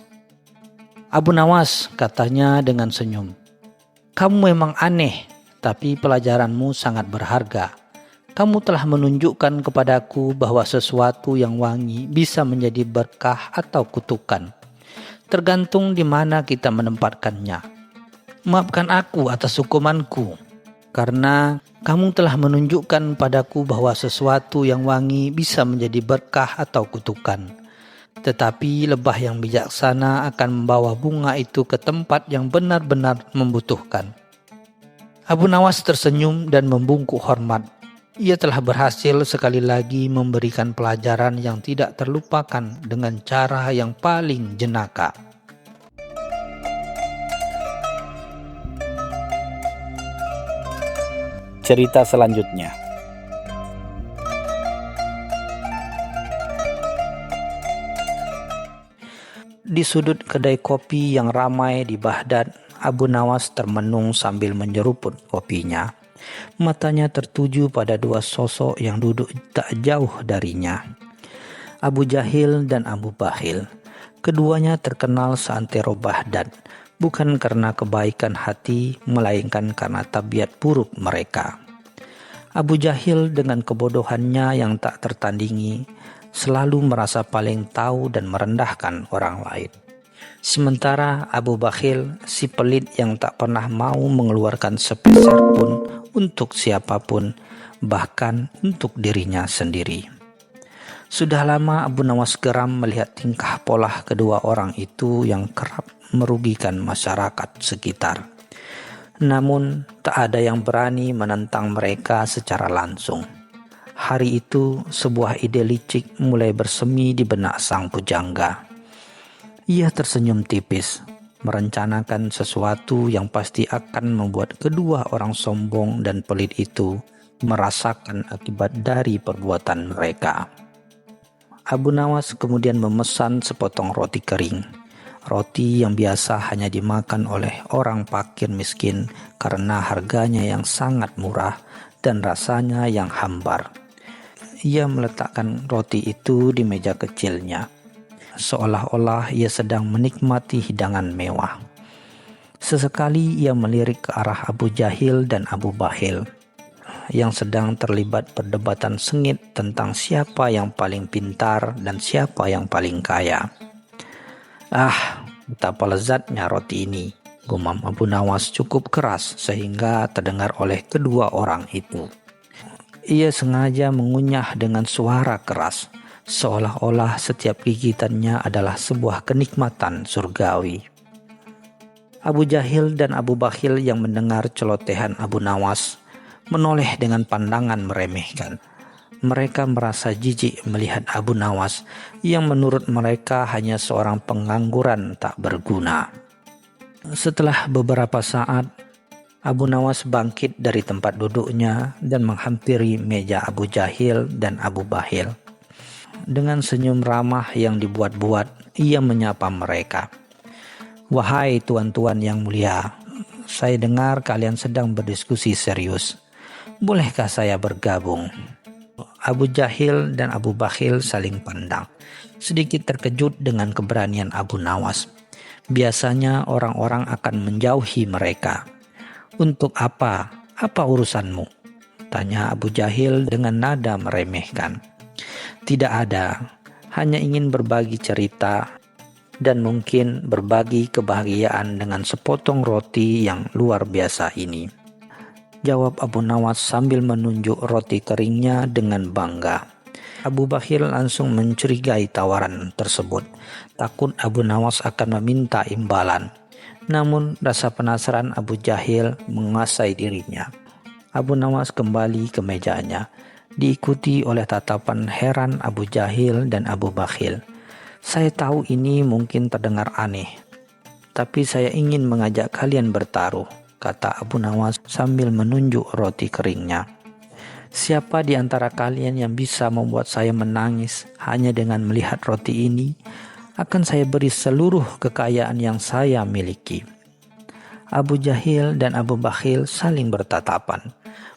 Speaker 2: "Abu Nawas," katanya dengan senyum, "kamu memang aneh, tapi pelajaranmu sangat berharga. Kamu telah menunjukkan kepadaku bahwa sesuatu yang wangi bisa menjadi berkah atau kutukan. Tergantung di mana kita menempatkannya. Maafkan aku atas hukumanku, karena kamu telah menunjukkan padaku bahwa sesuatu yang wangi bisa menjadi berkah atau kutukan. Tetapi lebah yang bijaksana akan membawa bunga itu ke tempat yang benar-benar membutuhkan." Abu Nawas tersenyum dan membungkuk hormat. Ia telah berhasil sekali lagi memberikan pelajaran yang tidak terlupakan dengan cara yang paling jenaka.
Speaker 1: Cerita selanjutnya.
Speaker 2: Di sudut kedai kopi yang ramai di Baghdad, Abu Nawas termenung sambil menyeruput kopinya. Matanya tertuju pada dua sosok yang duduk tak jauh darinya, Abu Jahil dan Abu Bakhil. Keduanya terkenal seantero Baghdad, bukan karena kebaikan hati, melainkan karena tabiat buruk mereka. Abu Jahil dengan kebodohannya yang tak tertandingi, selalu merasa paling tahu dan merendahkan orang lain. Sementara Abu Bakhil, si pelit yang tak pernah mau mengeluarkan sepeser pun untuk siapapun, bahkan untuk dirinya sendiri. Sudah lama Abu Nawas geram melihat tingkah pola kedua orang itu yang kerap merugikan masyarakat sekitar. Namun tak ada yang berani menentang mereka secara langsung. Hari itu sebuah ide licik mulai bersemi di benak sang pujangga. Ia tersenyum tipis, merencanakan sesuatu yang pasti akan membuat kedua orang sombong dan pelit itu merasakan akibat dari perbuatan mereka. Abu Nawas kemudian memesan sepotong roti kering. Roti yang biasa hanya dimakan oleh orang fakir miskin karena harganya yang sangat murah dan rasanya yang hambar. Ia meletakkan roti itu di meja kecilnya, seolah-olah ia sedang menikmati hidangan mewah. Sesekali ia melirik ke arah Abu Jahil dan Abu Bakhil yang sedang terlibat perdebatan sengit tentang siapa yang paling pintar dan siapa yang paling kaya. Betapa lezatnya roti ini, gumam Abu Nawas cukup keras sehingga terdengar oleh kedua orang itu. Ia sengaja mengunyah dengan suara keras, seolah-olah setiap gigitannya adalah sebuah kenikmatan surgawi. Abu Jahil dan Abu Bakhil yang mendengar celotehan Abu Nawas menoleh dengan pandangan meremehkan. Mereka merasa jijik melihat Abu Nawas yang menurut mereka hanya seorang pengangguran tak berguna. Setelah beberapa saat, Abu Nawas bangkit dari tempat duduknya dan menghampiri meja Abu Jahil dan Abu Bahil. Dengan senyum ramah yang dibuat-buat, ia menyapa mereka. "Wahai tuan-tuan yang mulia, saya dengar kalian sedang berdiskusi serius. Bolehkah saya bergabung?" Abu Jahil dan Abu Bahil saling pandang, sedikit terkejut dengan keberanian Abu Nawas. Biasanya orang-orang akan menjauhi mereka. "Untuk apa? Apa urusanmu?" tanya Abu Jahil dengan nada meremehkan. "Tidak ada, hanya ingin berbagi cerita dan mungkin berbagi kebahagiaan dengan sepotong roti yang luar biasa ini," jawab Abu Nawas sambil menunjuk roti keringnya dengan bangga. Abu Bahil langsung mencurigai tawaran tersebut. Takut Abu Nawas akan meminta imbalan. Namun rasa penasaran Abu Jahil menguasai dirinya. Abu Nawas kembali ke mejanya, diikuti oleh tatapan heran Abu Jahil dan Abu Bahil. "Saya tahu ini mungkin terdengar aneh, tapi saya ingin mengajak kalian bertaruh," kata Abu Nawas sambil menunjuk roti keringnya. "Siapa di antara kalian yang bisa membuat saya menangis hanya dengan melihat roti ini, akan saya beri seluruh kekayaan yang saya miliki." Abu Jahil dan Abu Bahil saling bertatapan.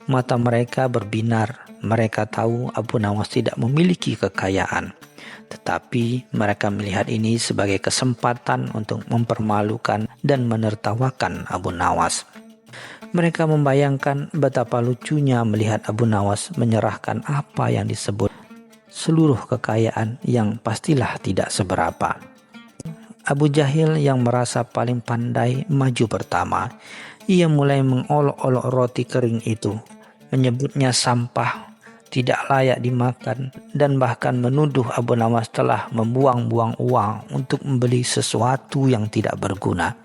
Speaker 2: Mata mereka berbinar. Mereka tahu Abu Nawas tidak memiliki kekayaan, tetapi mereka melihat ini sebagai kesempatan untuk mempermalukan dan menertawakan Abu Nawas. Mereka membayangkan betapa lucunya melihat Abu Nawas menyerahkan apa yang disebut seluruh kekayaan yang pastilah tidak seberapa. Abu Jahil yang merasa paling pandai maju pertama. Ia mulai mengolok-olok roti kering itu, menyebutnya sampah, tidak layak dimakan, dan bahkan menuduh Abu Nawas telah membuang-buang uang untuk membeli sesuatu yang tidak berguna.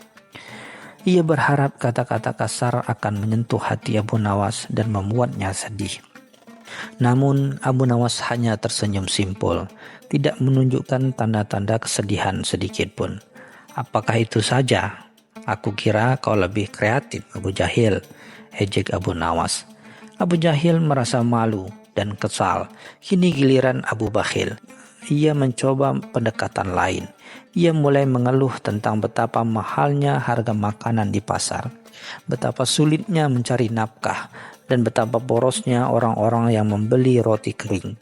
Speaker 2: Ia berharap kata-kata kasar akan menyentuh hati Abu Nawas dan membuatnya sedih. Namun Abu Nawas hanya tersenyum simpul, tidak menunjukkan tanda-tanda kesedihan sedikit pun. "Apakah itu saja? Aku kira kau lebih kreatif, Abu Jahil," ejek Abu Nawas. Abu Jahil merasa malu dan kesal. Kini giliran Abu Bahil. Ia mencoba pendekatan lain. Ia mulai mengeluh tentang betapa mahalnya harga makanan di pasar, betapa sulitnya mencari nafkah, dan betapa borosnya orang-orang yang membeli roti kering.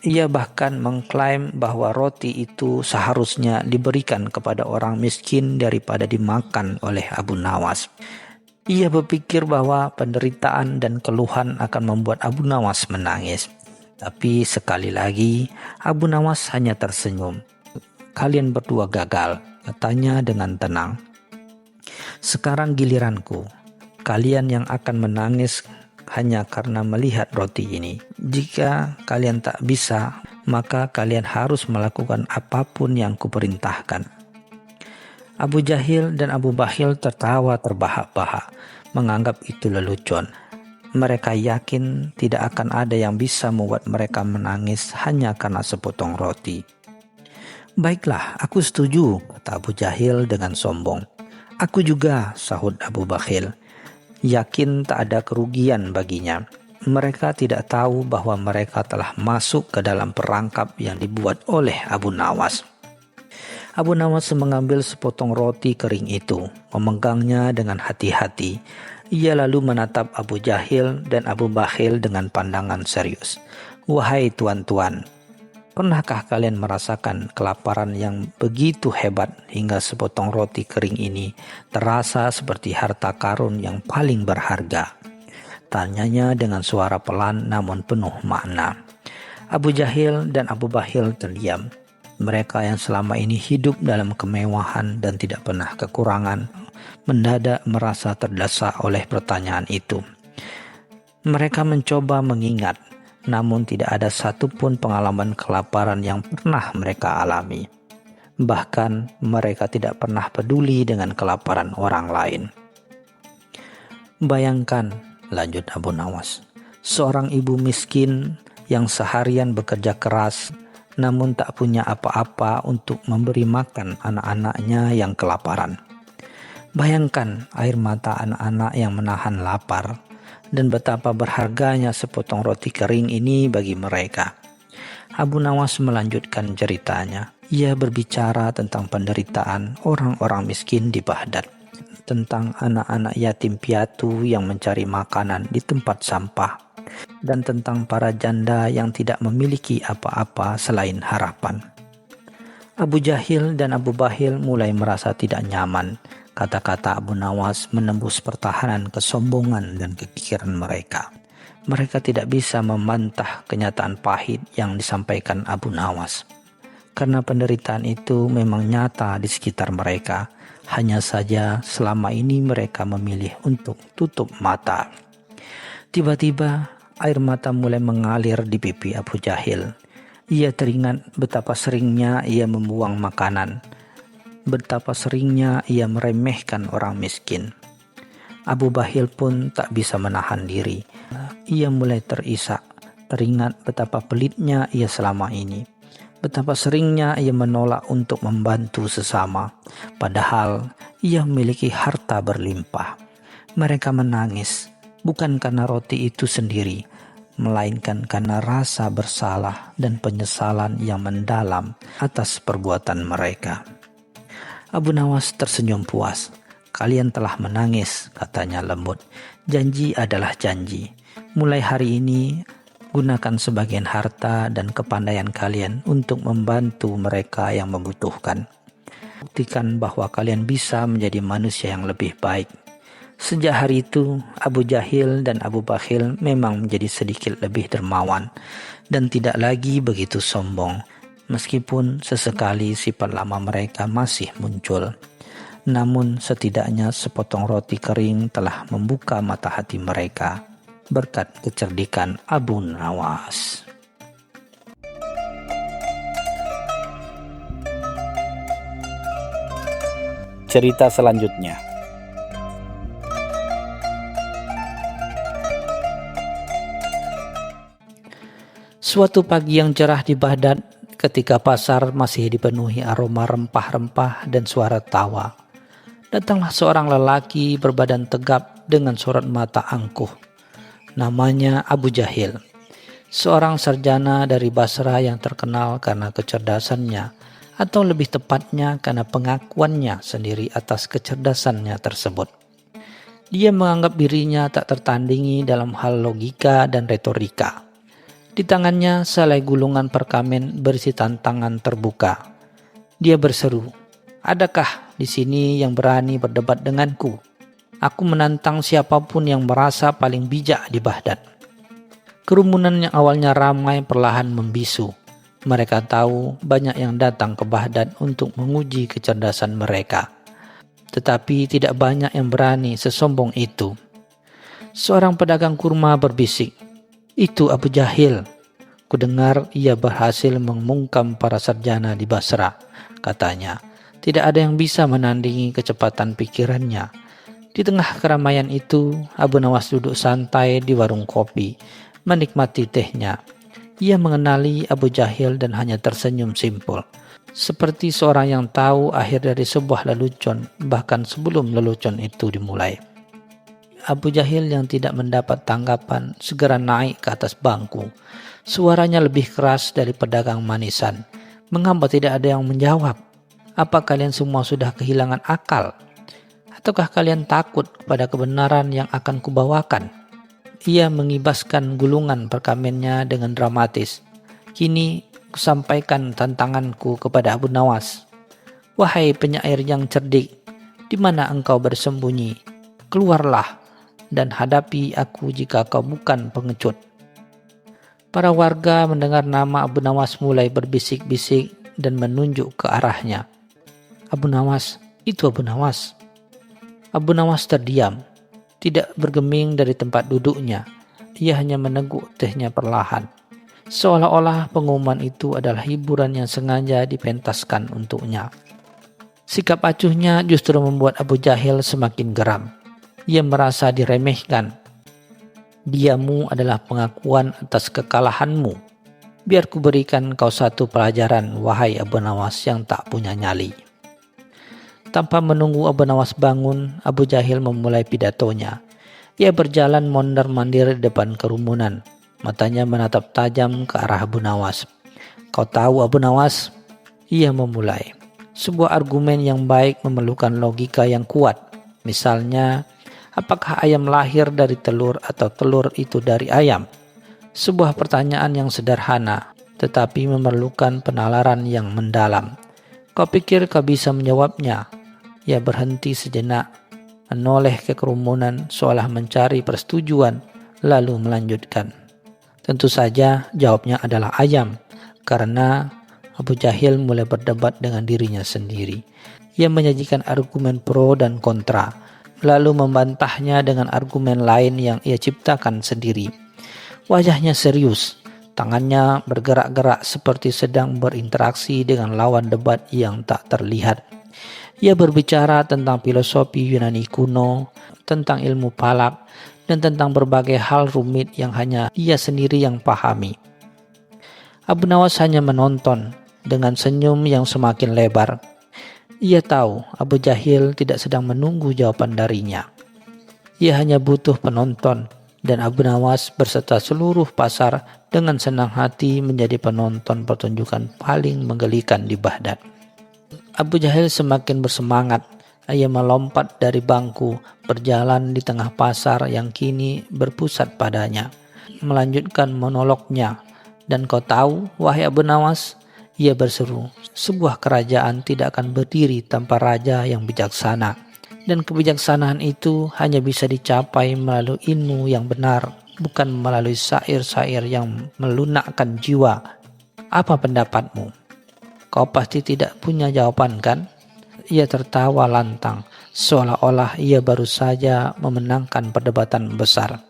Speaker 2: Ia bahkan mengklaim bahwa roti itu seharusnya diberikan kepada orang miskin daripada dimakan oleh Abu Nawas. Ia berpikir bahwa penderitaan dan keluhan akan membuat Abu Nawas menangis. Tapi sekali lagi Abu Nawas hanya tersenyum. "Kalian berdua gagal," katanya dengan tenang. "Sekarang giliranku. Kalian yang akan menangis hanya karena melihat roti ini. Jika kalian tak bisa, maka kalian harus melakukan apapun yang kuperintahkan." Abu Jahil dan Abu Bahil tertawa terbahak-bahak, menganggap itu lelucon. Mereka yakin tidak akan ada yang bisa membuat mereka menangis hanya karena sepotong roti. "Baiklah, aku setuju," kata Abu Jahil dengan sombong. "Aku juga," sahut Abu Bahil. Yakin tak ada kerugian baginya. Mereka tidak tahu bahwa mereka telah masuk ke dalam perangkap yang dibuat oleh Abu Nawas. Abu Nawas mengambil sepotong roti kering itu, memegangnya dengan hati-hati. Ia lalu menatap Abu Jahil dan Abu Bahil dengan pandangan serius. "Wahai tuan-tuan, pernahkah kalian merasakan kelaparan yang begitu hebat hingga sepotong roti kering ini terasa seperti harta karun yang paling berharga?" Tanyanya dengan suara pelan namun penuh makna. Abu Jahil dan Abu Bahil terdiam. Mereka yang selama ini hidup dalam kemewahan dan tidak pernah kekurangan, mendadak merasa terdesak oleh pertanyaan itu. Mereka mencoba mengingat, namun tidak ada satupun pengalaman kelaparan yang pernah mereka alami. Bahkan mereka tidak pernah peduli dengan kelaparan orang lain. "Bayangkan," lanjut Abu Nawas, "seorang ibu miskin yang seharian bekerja keras namun tak punya apa-apa untuk memberi makan anak-anaknya yang kelaparan. Bayangkan air mata anak-anak yang menahan lapar dan betapa berharganya sepotong roti kering ini bagi mereka. Abu Nawas melanjutkan ceritanya. Ia berbicara tentang penderitaan orang-orang miskin di Baghdad, tentang anak-anak yatim piatu yang mencari makanan di tempat sampah, dan tentang para janda yang tidak memiliki apa-apa selain harapan. Abu Jahil dan Abu Bahil mulai merasa tidak nyaman. Kata-kata Abu Nawas menembus pertahanan kesombongan dan kekikiran mereka. Mereka tidak bisa membantah kenyataan pahit yang disampaikan Abu Nawas. Karena penderitaan itu memang nyata di sekitar mereka. Hanya saja selama ini mereka memilih untuk tutup mata. Tiba-tiba air mata mulai mengalir di pipi Abu Jahil. Ia teringat betapa seringnya ia membuang makanan. Betapa seringnya ia meremehkan orang miskin. Abu Bahil pun tak bisa menahan diri. Ia mulai terisak, teringat betapa pelitnya ia selama ini. Betapa seringnya ia menolak untuk membantu sesama, padahal ia memiliki harta berlimpah. Mereka menangis, bukan karena roti itu sendiri, melainkan karena rasa bersalah dan penyesalan yang mendalam atas perbuatan mereka. Abu Nawas tersenyum puas. Kalian telah menangis, katanya lembut. Janji adalah janji. Mulai hari ini, gunakan sebagian harta dan kepandaian kalian untuk membantu mereka yang membutuhkan. Buktikan bahwa kalian bisa menjadi manusia yang lebih baik. Sejak hari itu, Abu Jahil dan Abu Bakhil memang menjadi sedikit lebih dermawan dan tidak lagi begitu sombong. Meskipun sesekali sifat lama mereka masih muncul. Namun setidaknya sepotong roti kering telah membuka mata hati mereka berkat kecerdikan Abu Nawas.
Speaker 1: Cerita selanjutnya.
Speaker 2: Suatu pagi yang cerah di Baghdad, ketika pasar masih dipenuhi aroma rempah-rempah dan suara tawa, datanglah seorang lelaki berbadan tegap dengan sorot mata angkuh. Namanya Abu Jahil, seorang sarjana dari Basra yang terkenal karena kecerdasannya, atau lebih tepatnya karena pengakuannya sendiri atas kecerdasannya tersebut. Dia menganggap dirinya tak tertandingi dalam hal logika dan retorika. Di tangannya selai gulungan perkamen berisi tantangan terbuka. Dia berseru, "Adakah di sini yang berani berdebat denganku? Aku menantang siapapun yang merasa paling bijak di Baghdad." Kerumunan yang awalnya ramai perlahan membisu. Mereka tahu banyak yang datang ke Baghdad untuk menguji kecerdasan mereka. Tetapi tidak banyak yang berani sesombong itu. Seorang pedagang kurma berbisik, "Itu Abu Jahil. Kudengar ia berhasil mengungkam para sarjana di Basra," katanya. Tidak ada yang bisa menandingi kecepatan pikirannya. Di tengah keramaian itu, Abu Nawas duduk santai di warung kopi, menikmati tehnya. Ia mengenali Abu Jahil dan hanya tersenyum simpul, seperti seorang yang tahu akhir dari sebuah lelucon, bahkan sebelum lelucon itu dimulai. Abu Jahil yang tidak mendapat tanggapan segera naik ke atas bangku. Suaranya lebih keras dari pedagang manisan. "Mengapa tidak ada yang menjawab? Apa kalian semua sudah kehilangan akal? Ataukah kalian takut kepada kebenaran yang akan kubawakan?" Ia mengibaskan gulungan perkamennya dengan dramatis. "Kini kusampaikan tantanganku kepada Abu Nawas. Wahai penyair yang cerdik, di mana engkau bersembunyi? Keluarlah dan hadapi aku jika kau bukan pengecut." Para warga mendengar nama Abu Nawas mulai berbisik-bisik dan menunjuk ke arahnya. "Abu Nawas, itu Abu Nawas." Abu Nawas terdiam, tidak bergeming dari tempat duduknya. Ia hanya meneguk tehnya perlahan, seolah-olah pengumuman itu adalah hiburan yang sengaja dipentaskan untuknya. Sikap acuhnya justru membuat Abu Jahil semakin geram. Ia merasa diremehkan. "Diamu adalah pengakuan atas kekalahanmu. Biar ku berikan kau satu pelajaran, wahai Abu Nawas yang tak punya nyali." Tanpa menunggu Abu Nawas bangun, Abu Jahil memulai pidatonya. Ia berjalan mondar-mandir di depan kerumunan. Matanya menatap tajam ke arah Abu Nawas. "Kau tahu Abu Nawas?" Ia memulai. "Sebuah argumen yang baik memerlukan logika yang kuat. Misalnya, apakah ayam lahir dari telur atau telur itu dari ayam? Sebuah pertanyaan yang sederhana, tetapi memerlukan penalaran yang mendalam. Kau pikir kau bisa menjawabnya?" Ia berhenti sejenak, menoleh ke kerumunan seolah mencari persetujuan, lalu melanjutkan. "Tentu saja jawabnya adalah ayam," karena Abu Jahil mulai berdebat dengan dirinya sendiri. Ia menyajikan argumen pro dan kontra, lalu membantahnya dengan argumen lain yang ia ciptakan sendiri. Wajahnya serius, tangannya bergerak-gerak seperti sedang berinteraksi dengan lawan debat yang tak terlihat. Ia berbicara tentang filosofi Yunani kuno, tentang ilmu falak, dan tentang berbagai hal rumit yang hanya ia sendiri yang pahami. Abu Nawas hanya menonton dengan senyum yang semakin lebar. Ia tahu Abu Jahil tidak sedang menunggu jawaban darinya. Ia hanya butuh penonton, dan Abu Nawas berserta seluruh pasar dengan senang hati menjadi penonton pertunjukan paling menggelikan di Baghdad. Abu Jahil semakin bersemangat. Ia melompat dari bangku, berjalan di tengah pasar yang kini berpusat padanya, melanjutkan monolognya. "Dan kau tahu, wahai Abu Nawas," ia berseru, "sebuah kerajaan tidak akan berdiri tanpa raja yang bijaksana. Dan kebijaksanaan itu hanya bisa dicapai melalui ilmu yang benar, bukan melalui syair-syair yang melunakkan jiwa. Apa pendapatmu?" "Kau pasti tidak punya jawaban, kan?" Ia tertawa lantang, seolah-olah ia baru saja memenangkan perdebatan besar.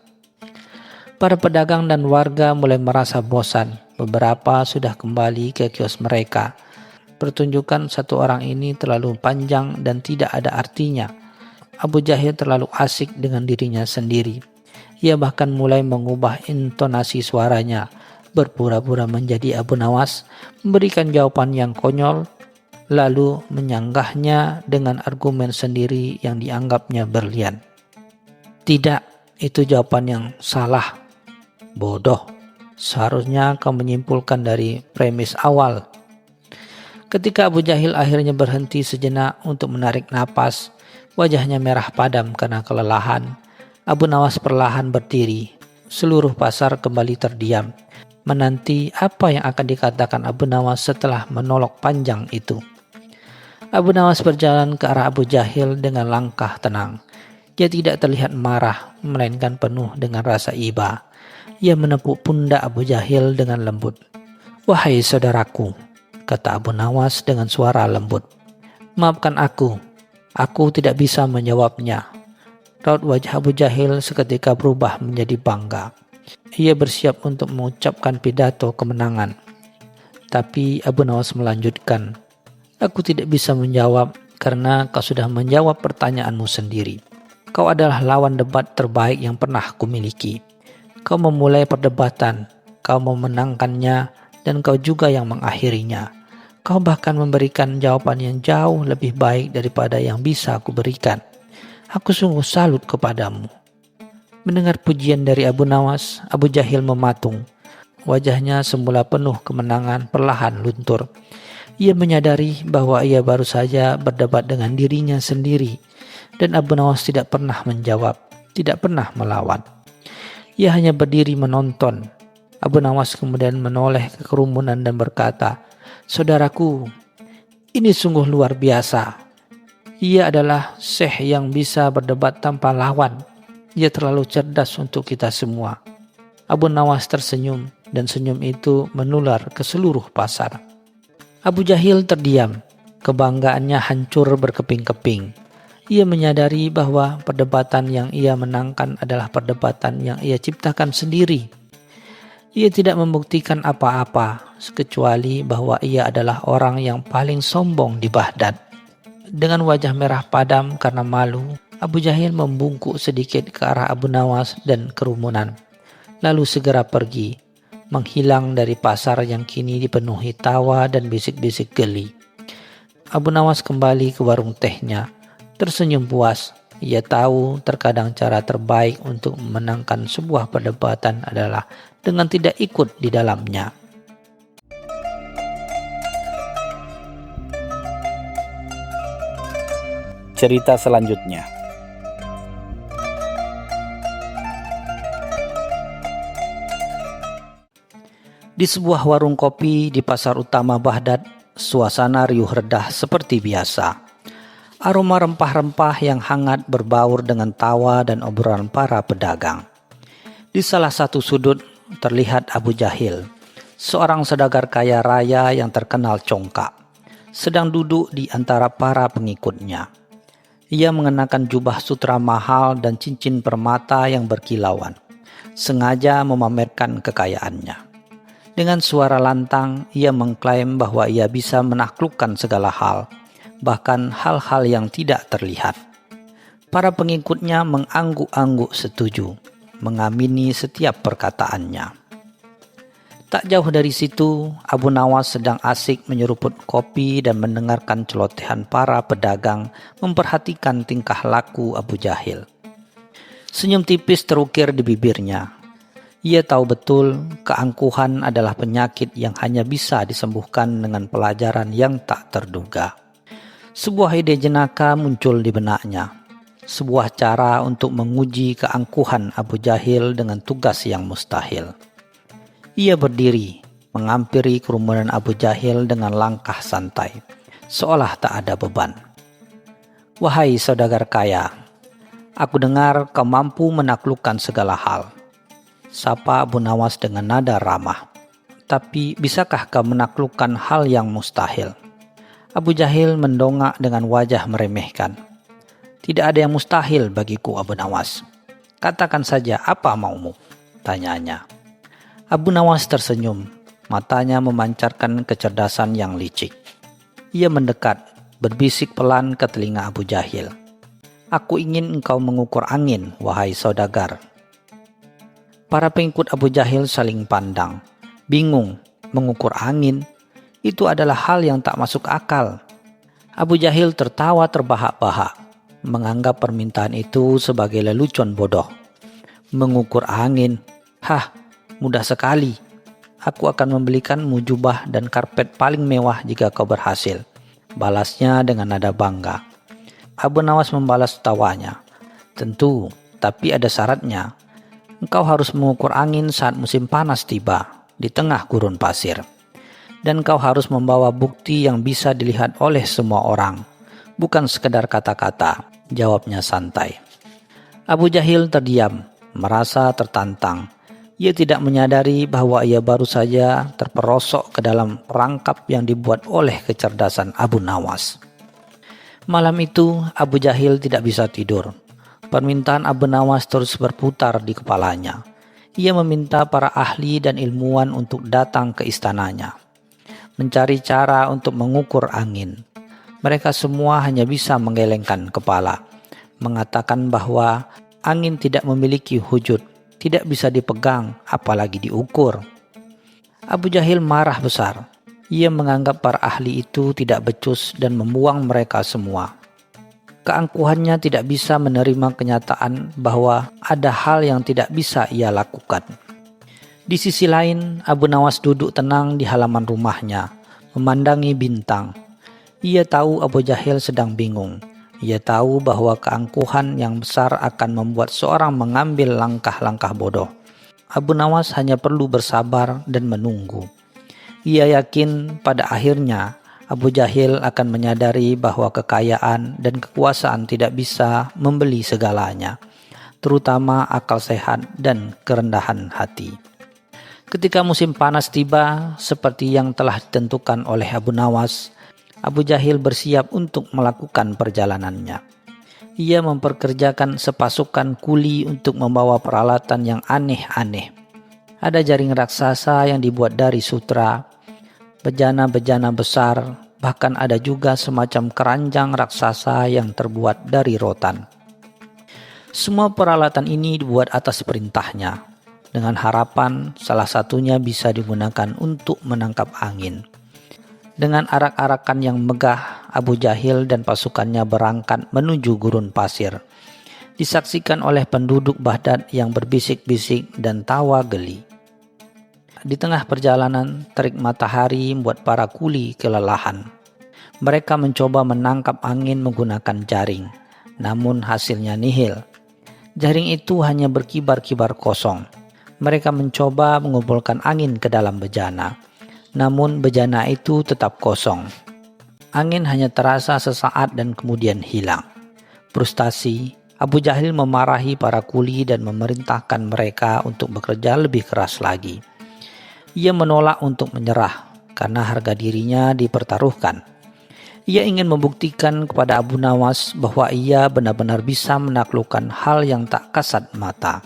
Speaker 2: Para pedagang dan warga mulai merasa bosan. Beberapa sudah kembali ke kios mereka. Pertunjukan satu orang ini terlalu panjang dan tidak ada artinya. Abu Jahil terlalu asik dengan dirinya sendiri. Ia bahkan mulai mengubah intonasi suaranya, berpura-pura menjadi Abu Nawas, memberikan jawaban yang konyol, lalu menyanggahnya dengan argumen sendiri yang dianggapnya berlian. "Tidak, itu jawaban yang salah. Bodoh. Seharusnya kau menyimpulkan dari premis awal." Ketika Abu Jahil akhirnya berhenti sejenak untuk menarik napas, wajahnya merah padam karena kelelahan. Abu Nawas perlahan berdiri. Seluruh pasar kembali terdiam, menanti apa yang akan dikatakan Abu Nawas setelah monolog panjang itu. Abu Nawas berjalan ke arah Abu Jahil dengan langkah tenang. Ia tidak terlihat marah, melainkan penuh dengan rasa iba. Ia menepuk pundak Abu Jahil dengan lembut. "Wahai saudaraku," kata Abu Nawas dengan suara lembut, "maafkan aku tidak bisa menjawabnya." Raut wajah Abu Jahil seketika berubah menjadi bangga. Ia bersiap untuk mengucapkan pidato kemenangan. Tapi Abu Nawas melanjutkan, "Aku tidak bisa menjawab karena kau sudah menjawab pertanyaanmu sendiri. Kau adalah lawan debat terbaik yang pernah kumiliki. Kau memulai perdebatan, kau memenangkannya, dan kau juga yang mengakhirinya. Kau bahkan memberikan jawaban yang jauh lebih baik daripada yang bisa aku berikan. Aku sungguh salut kepadamu." Mendengar pujian dari Abu Nawas, Abu Jahil mematung. Wajahnya semula penuh kemenangan perlahan luntur. Ia menyadari bahwa ia baru saja berdebat dengan dirinya sendiri, dan Abu Nawas tidak pernah menjawab, tidak pernah melawan. Ia hanya berdiri menonton. Abu Nawas kemudian menoleh ke kerumunan dan berkata, "Saudaraku, ini sungguh luar biasa. Ia adalah syekh yang bisa berdebat tanpa lawan. Ia terlalu cerdas untuk kita semua." Abu Nawas tersenyum, dan senyum itu menular ke seluruh pasar. Abu Jahil terdiam, kebanggaannya hancur berkeping-keping. Ia menyadari bahwa perdebatan yang ia menangkan adalah perdebatan yang ia ciptakan sendiri. Ia tidak membuktikan apa-apa, kecuali bahwa ia adalah orang yang paling sombong di Baghdad. Dengan wajah merah padam karena malu, Abu Jahil membungkuk sedikit ke arah Abu Nawas dan kerumunan, lalu segera pergi, menghilang dari pasar yang kini dipenuhi tawa dan bisik-bisik geli. Abu Nawas kembali ke warung tehnya, tersenyum puas. Ia tahu terkadang cara terbaik untuk memenangkan sebuah perdebatan adalah dengan tidak ikut di dalamnya.
Speaker 1: Cerita selanjutnya.
Speaker 2: Di sebuah warung kopi di pasar utama Baghdad, suasana riuh redah seperti biasa. Aroma rempah-rempah yang hangat berbaur dengan tawa dan obrolan para pedagang. Di salah satu sudut terlihat Abu Jahil, seorang saudagar kaya raya yang terkenal congkak, sedang duduk di antara para pengikutnya. Ia mengenakan jubah sutra mahal dan cincin permata yang berkilauan, sengaja memamerkan kekayaannya. Dengan suara lantang, ia mengklaim bahwa ia bisa menaklukkan segala hal, bahkan hal-hal yang tidak terlihat. Para pengikutnya mengangguk-angguk setuju, mengamini setiap perkataannya. Tak jauh dari situ, Abu Nawas sedang asik menyeruput kopi dan mendengarkan celotehan para pedagang memperhatikan tingkah laku Abu Jahil. Senyum tipis terukir di bibirnya. Ia tahu betul keangkuhan adalah penyakit yang hanya bisa disembuhkan dengan pelajaran yang tak terduga. Sebuah ide jenaka muncul di benaknya. Sebuah cara untuk menguji keangkuhan Abu Jahil dengan tugas yang mustahil. Ia berdiri, menghampiri kerumunan Abu Jahil dengan langkah santai, seolah tak ada beban. "Wahai saudagar kaya, aku dengar kau mampu menaklukkan segala hal," sapa Abu Nawas dengan nada ramah. "Tapi bisakah kau menaklukkan hal yang mustahil?" Abu Jahil mendongak dengan wajah meremehkan. "Tidak ada yang mustahil bagiku, Abu Nawas. Katakan saja apa maumu?" tanyanya. Abu Nawas tersenyum, matanya memancarkan kecerdasan yang licik. Ia mendekat, berbisik pelan ke telinga Abu Jahil. "Aku ingin engkau mengukur angin, wahai saudagar." Para pengikut Abu Jahil saling pandang, bingung. Mengukur angin itu adalah hal yang tak masuk akal. Abu Jahil tertawa terbahak-bahak, menganggap permintaan itu sebagai lelucon bodoh. "Mengukur angin? Hah, mudah sekali. Aku akan membelikanmu jubah dan karpet paling mewah jika kau berhasil," balasnya dengan nada bangga. Abu Nawas membalas tawanya. "Tentu, tapi ada syaratnya. Engkau harus mengukur angin saat musim panas tiba, di tengah gurun pasir. Dan kau harus membawa bukti yang bisa dilihat oleh semua orang, bukan sekedar kata-kata," jawabnya santai. Abu Jahil terdiam, merasa tertantang. Ia tidak menyadari bahwa ia baru saja terperosok ke dalam perangkap yang dibuat oleh kecerdasan Abu Nawas. Malam itu Abu Jahil tidak bisa tidur. Permintaan Abu Nawas terus berputar di kepalanya. Ia meminta para ahli dan ilmuwan untuk datang ke istananya, mencari cara untuk mengukur angin. Mereka semua hanya bisa menggelengkan kepala, mengatakan bahwa angin tidak memiliki wujud, tidak bisa dipegang, apalagi diukur. Abu Jahil marah besar. Ia menganggap para ahli itu tidak becus dan membuang mereka semua. Keangkuhannya tidak bisa menerima kenyataan bahwa ada hal yang tidak bisa ia lakukan. Di sisi lain, Abu Nawas duduk tenang di halaman rumahnya, memandangi bintang. Ia tahu Abu Jahil sedang bingung. Ia tahu bahwa keangkuhan yang besar akan membuat seorang mengambil langkah-langkah bodoh. Abu Nawas hanya perlu bersabar dan menunggu. Ia yakin pada akhirnya Abu Jahil akan menyadari bahwa kekayaan dan kekuasaan tidak bisa membeli segalanya, terutama akal sehat dan kerendahan hati. Ketika musim panas tiba, seperti yang telah ditentukan oleh Abu Nawas, Abu Jahil bersiap untuk melakukan perjalanannya. Ia memperkerjakan sepasukan kuli untuk membawa peralatan yang aneh-aneh. Ada jaring raksasa yang dibuat dari sutra, bejana-bejana besar, bahkan ada juga semacam keranjang raksasa yang terbuat dari rotan. Semua peralatan ini dibuat atas perintahnya, dengan harapan salah satunya bisa digunakan untuk menangkap angin. Dengan arak-arakan yang megah, Abu Jahil dan pasukannya berangkat menuju gurun pasir. Disaksikan oleh penduduk Baghdad yang berbisik-bisik dan tawa geli. Di tengah perjalanan, terik matahari membuat para kuli kelelahan. Mereka mencoba menangkap angin menggunakan jaring, namun hasilnya nihil. Jaring itu hanya berkibar-kibar kosong. Mereka mencoba mengumpulkan angin ke dalam bejana, namun bejana itu tetap kosong. Angin hanya terasa sesaat dan kemudian hilang. Frustasi, Abu Jahil memarahi para kuli dan memerintahkan mereka untuk bekerja lebih keras lagi. Ia menolak untuk menyerah karena harga dirinya dipertaruhkan. Ia ingin membuktikan kepada Abu Nawas bahwa ia benar-benar bisa menaklukkan hal yang tak kasat mata.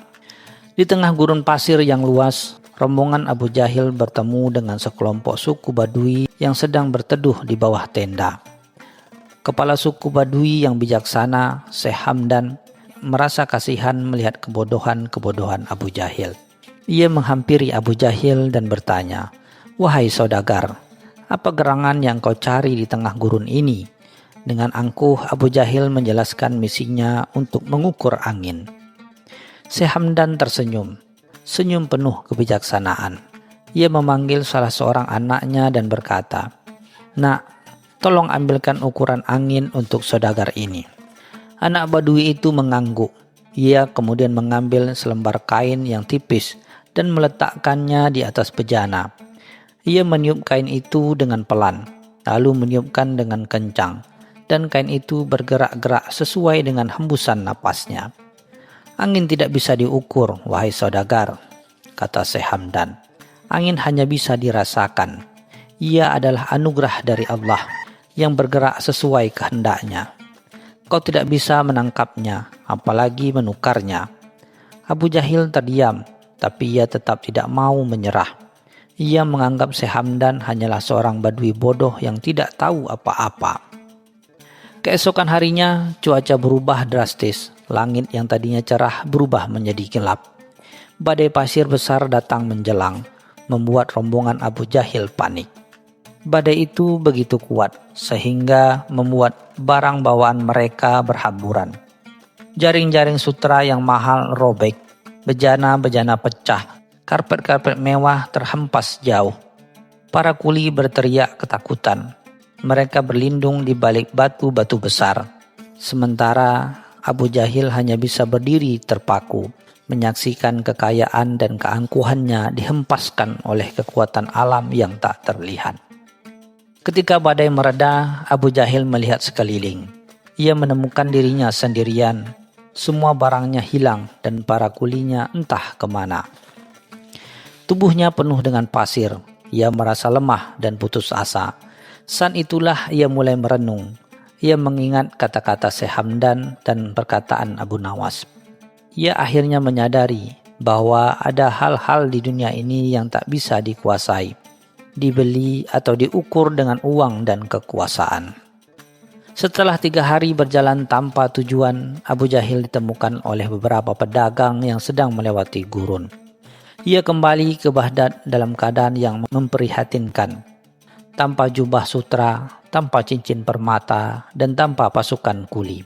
Speaker 2: Di tengah gurun pasir yang luas, rombongan Abu Jahil bertemu dengan sekelompok suku Badui yang sedang berteduh di bawah tenda. Kepala suku Badui yang bijaksana, Syekh Hamdan, merasa kasihan melihat kebodohan-kebodohan Abu Jahil. Ia menghampiri Abu Jahil dan bertanya, "Wahai saudagar, apa gerangan yang kau cari di tengah gurun ini?" Dengan angkuh, Abu Jahil menjelaskan misinya untuk mengukur angin. Syekh Hamdan tersenyum, senyum penuh kebijaksanaan. Ia memanggil salah seorang anaknya dan berkata, "Nak, tolong ambilkan ukuran angin untuk saudagar ini." Anak Badui itu mengangguk. Ia kemudian mengambil selembar kain yang tipis dan meletakkannya di atas bejana. Ia meniup kain itu dengan pelan, lalu meniupkan dengan kencang, dan kain itu bergerak-gerak sesuai dengan hembusan napasnya. "Angin tidak bisa diukur, wahai saudagar," kata Syekh Hamdan. "Angin hanya bisa dirasakan. Ia adalah anugerah dari Allah yang bergerak sesuai kehendaknya. Kau tidak bisa menangkapnya, apalagi menukarnya." Abu Jahil terdiam, tapi ia tetap tidak mau menyerah. Ia menganggap Syekh Hamdan hanyalah seorang Badui bodoh yang tidak tahu apa-apa. Keesokan harinya, cuaca berubah drastis. Langit yang tadinya cerah berubah menjadi gelap. Badai pasir besar datang menjelang, membuat rombongan Abu Jahil panik. Badai itu begitu kuat, sehingga membuat barang bawaan mereka berhamburan. Jaring-jaring sutra yang mahal robek, bejana-bejana pecah, karpet-karpet mewah terhempas jauh. Para kuli berteriak ketakutan. Mereka berlindung di balik batu-batu besar. Sementara Abu Jahil hanya bisa berdiri terpaku, menyaksikan kekayaan dan keangkuhannya dihempaskan oleh kekuatan alam yang tak terlihat. Ketika badai mereda, Abu Jahil melihat sekeliling. Ia menemukan dirinya sendirian. Semua barangnya hilang dan para kulinya entah kemana. Tubuhnya penuh dengan pasir. Ia merasa lemah dan putus asa. Saat itulah ia mulai merenung. Ia mengingat kata-kata Syekh Hamdan dan perkataan Abu Nawas. Ia akhirnya menyadari bahwa ada hal-hal di dunia ini yang tak bisa dikuasai, dibeli atau diukur dengan uang dan kekuasaan. Setelah 3 hari berjalan tanpa tujuan, Abu Jahil ditemukan oleh beberapa pedagang yang sedang melewati gurun. Ia kembali ke Baghdad dalam keadaan yang memprihatinkan. Tanpa jubah sutra, tanpa cincin permata, dan tanpa pasukan kuli.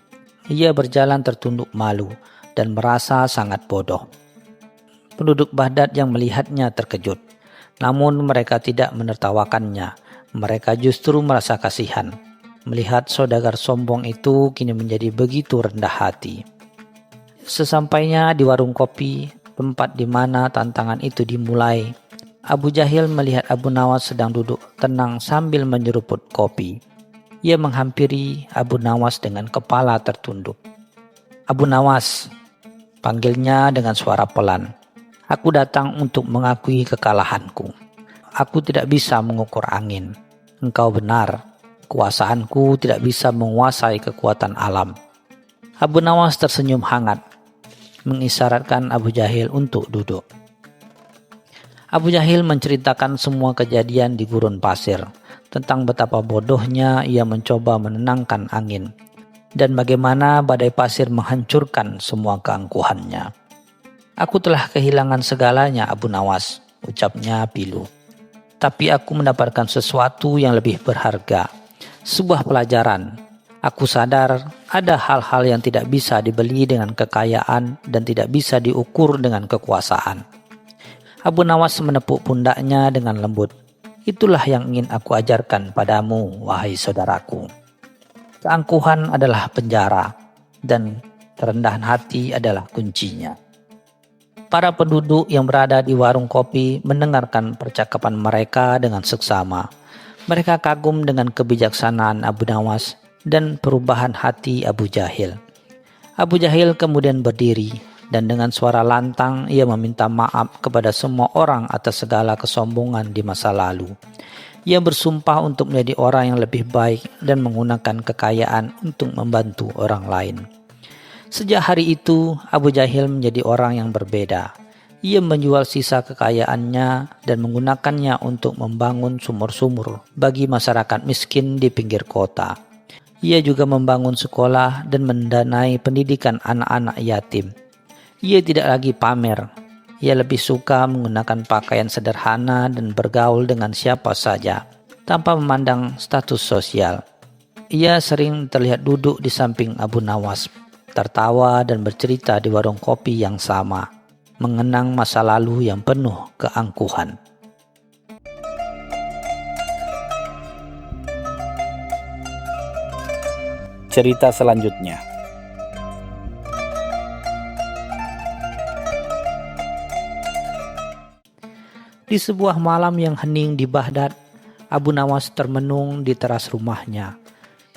Speaker 2: Ia berjalan tertunduk malu dan merasa sangat bodoh. Penduduk Baghdad yang melihatnya terkejut. Namun mereka tidak menertawakannya. Mereka justru merasa kasihan. Melihat saudagar sombong itu kini menjadi begitu rendah hati. Sesampainya di warung kopi, tempat di mana tantangan itu dimulai, Abu Jahil melihat Abu Nawas sedang duduk tenang sambil menyeruput kopi. Ia menghampiri Abu Nawas dengan kepala tertunduk. "Abu Nawas," panggilnya dengan suara pelan. "Aku datang untuk mengakui kekalahanku. Aku tidak bisa mengukur angin. Engkau benar, kuasaanku tidak bisa menguasai kekuatan alam." Abu Nawas tersenyum hangat, mengisyaratkan Abu Jahil untuk duduk. Abu Jahil menceritakan semua kejadian di gurun pasir, tentang betapa bodohnya ia mencoba menenangkan angin, dan bagaimana badai pasir menghancurkan semua keangkuhannya. "Aku telah kehilangan segalanya, Abu Nawas," ucapnya pilu. "Tapi aku mendapatkan sesuatu yang lebih berharga. Sebuah pelajaran. Aku sadar ada hal-hal yang tidak bisa dibeli dengan kekayaan dan tidak bisa diukur dengan kekuasaan. Abu Nawas menepuk pundaknya dengan lembut. Itulah yang ingin aku ajarkan padamu, wahai saudaraku. Keangkuhan adalah penjara dan kerendahan hati adalah kuncinya. Para penduduk yang berada di warung kopi mendengarkan percakapan mereka dengan seksama. Mereka kagum dengan kebijaksanaan Abu Nawas dan perubahan hati Abu Jahil. Abu Jahil kemudian berdiri dan dengan suara lantang ia meminta maaf kepada semua orang atas segala kesombongan di masa lalu. Ia bersumpah untuk menjadi orang yang lebih baik dan menggunakan kekayaan untuk membantu orang lain. Sejak hari itu, Abu Jahil menjadi orang yang berbeda. Ia menjual sisa kekayaannya dan menggunakannya untuk membangun sumur-sumur bagi masyarakat miskin di pinggir kota. Ia juga membangun sekolah dan mendanai pendidikan anak-anak yatim. Ia tidak lagi pamer. Ia lebih suka menggunakan pakaian sederhana dan bergaul dengan siapa saja, tanpa memandang status sosial. Ia sering terlihat duduk di samping Abu Nawas, tertawa dan bercerita di warung kopi yang sama, mengenang masa lalu yang penuh keangkuhan.
Speaker 1: Cerita selanjutnya.
Speaker 2: Di sebuah malam yang hening di Baghdad, Abu Nawas termenung di teras rumahnya.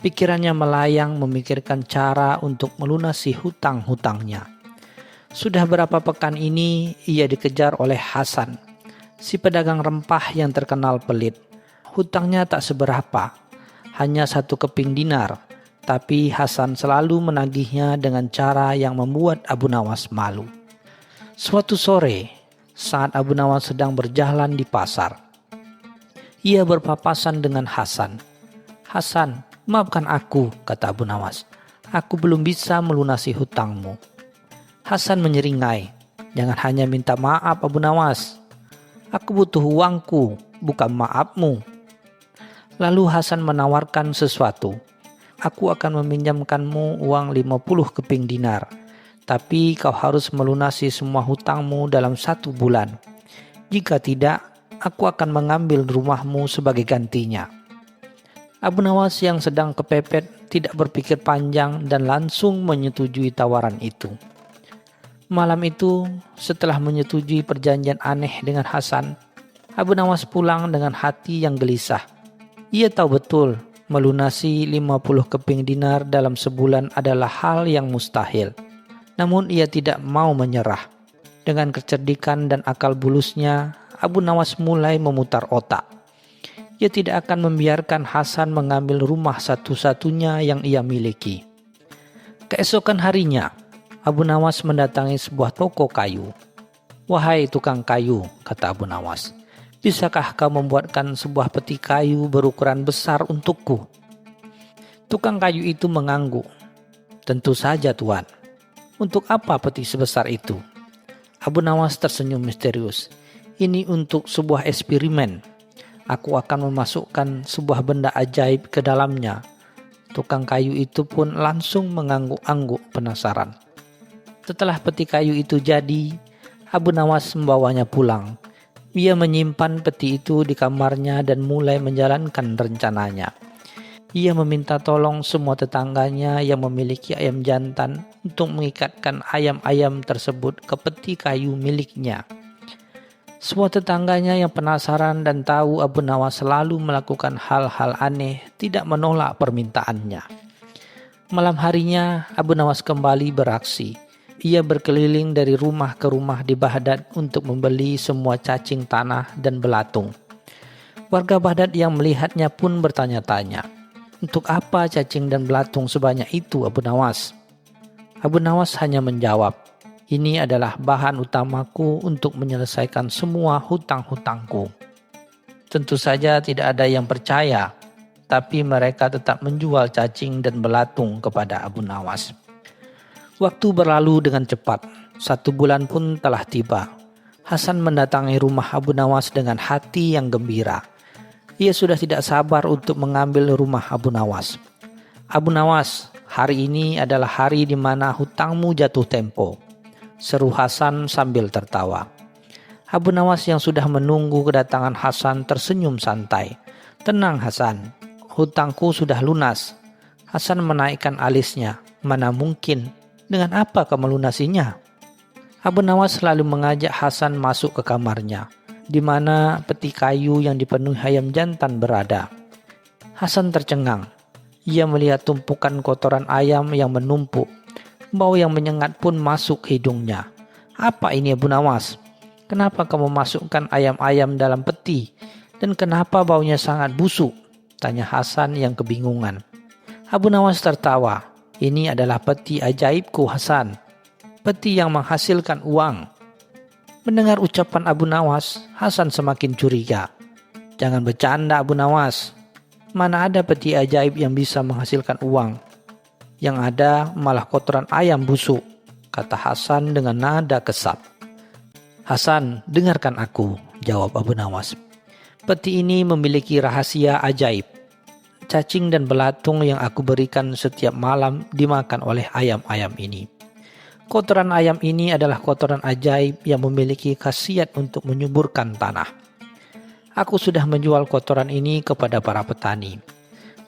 Speaker 2: Pikirannya melayang memikirkan cara untuk melunasi hutang-hutangnya. Sudah berapa pekan ini ia dikejar oleh Hasan, si pedagang rempah yang terkenal pelit. Hutangnya tak seberapa, hanya 1 keping dinar. Tapi Hasan selalu menagihnya dengan cara yang membuat Abu Nawas malu. Suatu sore, saat Abu Nawas sedang berjalan di pasar, ia berpapasan dengan Hasan. "Hasan, maafkan aku," kata Abu Nawas. "Aku belum bisa melunasi hutangmu." Hasan menyeringai, "Jangan hanya minta maaf Abu Nawas. Aku butuh uangku, bukan maafmu." Lalu Hasan menawarkan sesuatu. "Aku akan meminjamkanmu uang 50 keping dinar, tapi kau harus melunasi semua hutangmu dalam 1 bulan. Jika tidak, aku akan mengambil rumahmu sebagai gantinya." Abu Nawas yang sedang kepepet tidak berpikir panjang dan langsung menyetujui tawaran itu. Malam itu, setelah menyetujui perjanjian aneh dengan Hasan, Abu Nawas pulang dengan hati yang gelisah. Ia tahu betul melunasi 50 keping dinar dalam sebulan adalah hal yang mustahil. Namun ia tidak mau menyerah. Dengan kecerdikan dan akal bulusnya, Abu Nawas mulai memutar otak. Ia tidak akan membiarkan Hasan mengambil rumah satu-satunya yang ia miliki. Keesokan harinya, Abu Nawas mendatangi sebuah toko kayu. "Wahai tukang kayu," kata Abu Nawas, "bisakah kau membuatkan sebuah peti kayu berukuran besar untukku?" Tukang kayu itu mengangguk. "Tentu saja, Tuan. Untuk apa peti sebesar itu?" Abu Nawas tersenyum misterius. "Ini untuk sebuah eksperimen. Aku akan memasukkan sebuah benda ajaib ke dalamnya." Tukang kayu itu pun langsung mengangguk-angguk penasaran. Setelah peti kayu itu jadi, Abu Nawas membawanya pulang. Ia menyimpan peti itu di kamarnya dan mulai menjalankan rencananya. Ia meminta tolong semua tetangganya yang memiliki ayam jantan untuk mengikatkan ayam-ayam tersebut ke peti kayu miliknya. Semua tetangganya yang penasaran dan tahu Abu Nawas selalu melakukan hal-hal aneh tidak menolak permintaannya. Malam harinya Abu Nawas kembali beraksi. Ia berkeliling dari rumah ke rumah di Baghdad untuk membeli semua cacing tanah dan belatung. Warga Baghdad yang melihatnya pun bertanya-tanya, "Untuk apa cacing dan belatung sebanyak itu, Abu Nawas?" Abu Nawas hanya menjawab, "Ini adalah bahan utamaku untuk menyelesaikan semua hutang-hutangku." Tentu saja tidak ada yang percaya, tapi mereka tetap menjual cacing dan belatung kepada Abu Nawas. Waktu berlalu dengan cepat. 1 bulan pun telah tiba. Hasan mendatangi rumah Abu Nawas dengan hati yang gembira. Ia sudah tidak sabar untuk mengambil rumah Abu Nawas. "Abu Nawas, hari ini adalah hari di mana hutangmu jatuh tempo," seru Hasan sambil tertawa. Abu Nawas yang sudah menunggu kedatangan Hasan tersenyum santai. "Tenang Hasan, hutangku sudah lunas." Hasan menaikkan alisnya. "Mana mungkin, dengan apa kau melunasinya?" Abu Nawas selalu mengajak Hasan masuk ke kamarnya, di mana peti kayu yang dipenuhi ayam jantan berada. Hasan tercengang. Ia melihat tumpukan kotoran ayam yang menumpuk. Bau yang menyengat pun masuk hidungnya. "Apa ini Abu Nawas? Kenapa kamu masukkan ayam-ayam dalam peti? Dan kenapa baunya sangat busuk?" tanya Hasan yang kebingungan. Abu Nawas tertawa. "Ini adalah peti ajaibku Hasan. Peti yang menghasilkan uang." Mendengar ucapan Abu Nawas, Hasan semakin curiga. "Jangan bercanda Abu Nawas. Mana ada peti ajaib yang bisa menghasilkan uang? Yang ada malah kotoran ayam busuk," kata Hasan dengan nada kesal. "Hasan, dengarkan aku," jawab Abu Nawas. "Peti ini memiliki rahasia ajaib. Cacing dan belatung yang aku berikan setiap malam dimakan oleh ayam-ayam ini. Kotoran ayam ini adalah kotoran ajaib yang memiliki khasiat untuk menyuburkan tanah. Aku sudah menjual kotoran ini kepada para petani.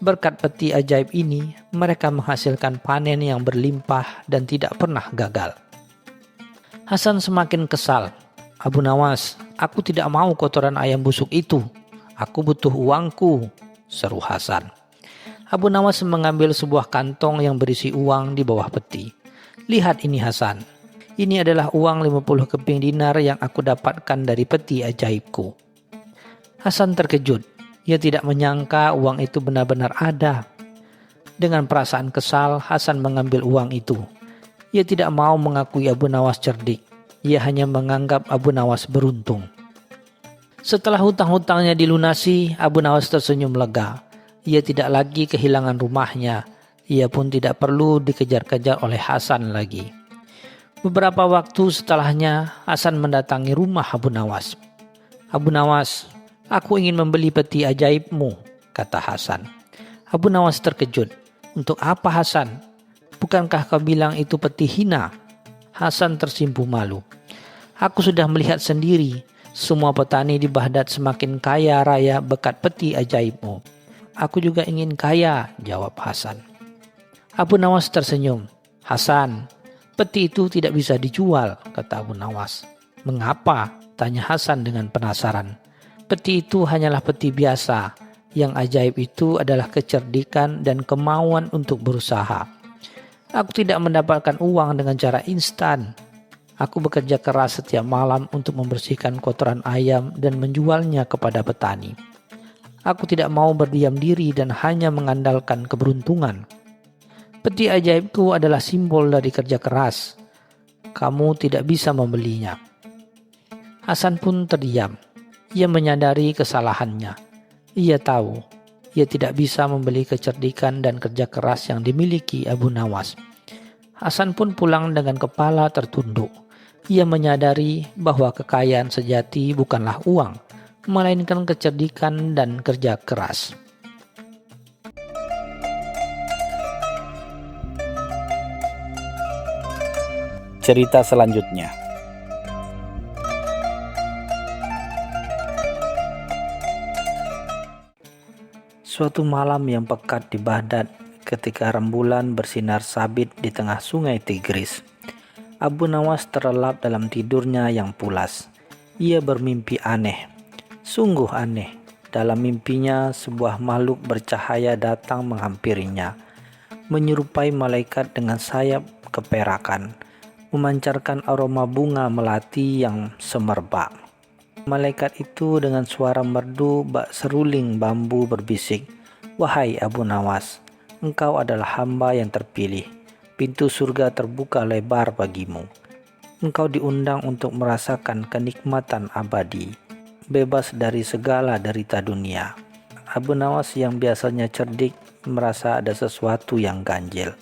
Speaker 2: Berkat peti ajaib ini, mereka menghasilkan panen yang berlimpah dan tidak pernah gagal." Hasan semakin kesal. "Abu Nawas, aku tidak mau kotoran ayam busuk itu. Aku butuh uangku," seru Hasan. Abu Nawas mengambil sebuah kantong yang berisi uang di bawah peti. "Lihat ini Hasan. Ini adalah uang 50 keping dinar yang aku dapatkan dari peti ajaibku." Hasan terkejut. Ia tidak menyangka uang itu benar-benar ada. Dengan perasaan kesal, Hasan mengambil uang itu. Ia tidak mau mengakui Abu Nawas cerdik. Ia hanya menganggap Abu Nawas beruntung. Setelah hutang-hutangnya dilunasi, Abu Nawas tersenyum lega. Ia tidak lagi kehilangan rumahnya. Ia pun tidak perlu dikejar-kejar oleh Hasan lagi. Beberapa waktu setelahnya, Hasan mendatangi rumah Abu Nawas. "Abu Nawas, aku ingin membeli peti ajaibmu," kata Hasan. Abu Nawas terkejut. "Untuk apa Hasan? Bukankah kau bilang itu peti hina?" Hasan tersimpu malu. "Aku sudah melihat sendiri. Semua petani di Baghdad semakin kaya raya berkat peti ajaibmu. Aku juga ingin kaya," jawab Hasan. Abu Nawas tersenyum. "Hasan, peti itu tidak bisa dijual," kata Abu Nawas. "Mengapa?" tanya Hasan dengan penasaran. "Peti itu hanyalah peti biasa. Yang ajaib itu adalah kecerdikan dan kemauan untuk berusaha. Aku tidak mendapatkan uang dengan cara instan. Aku bekerja keras setiap malam untuk membersihkan kotoran ayam dan menjualnya kepada petani. Aku tidak mau berdiam diri dan hanya mengandalkan keberuntungan. Peti ajaibku adalah simbol dari kerja keras. Kamu tidak bisa membelinya." Hasan pun terdiam. Ia menyadari kesalahannya. Ia tahu ia tidak bisa membeli kecerdikan dan kerja keras yang dimiliki Abu Nawas. Hasan pun pulang dengan kepala tertunduk. Ia menyadari bahwa kekayaan sejati bukanlah uang, melainkan kecerdikan dan kerja keras.
Speaker 1: Cerita selanjutnya. Suatu malam yang pekat di Baghdad, ketika rembulan bersinar sabit di tengah sungai Tigris, Abu Nawas terlelap dalam tidurnya yang pulas. Ia bermimpi aneh, sungguh aneh. Dalam mimpinya, sebuah makhluk bercahaya datang menghampirinya, menyerupai malaikat dengan sayap keperakan, memancarkan aroma bunga melati yang semerbak. Malaikat itu dengan suara merdu bak seruling bambu berbisik, "Wahai Abu Nawas, engkau adalah hamba yang terpilih. Pintu surga terbuka lebar bagimu. Engkau diundang untuk merasakan kenikmatan abadi, bebas dari segala derita dunia." Abu Nawas yang biasanya cerdik merasa ada sesuatu yang ganjil.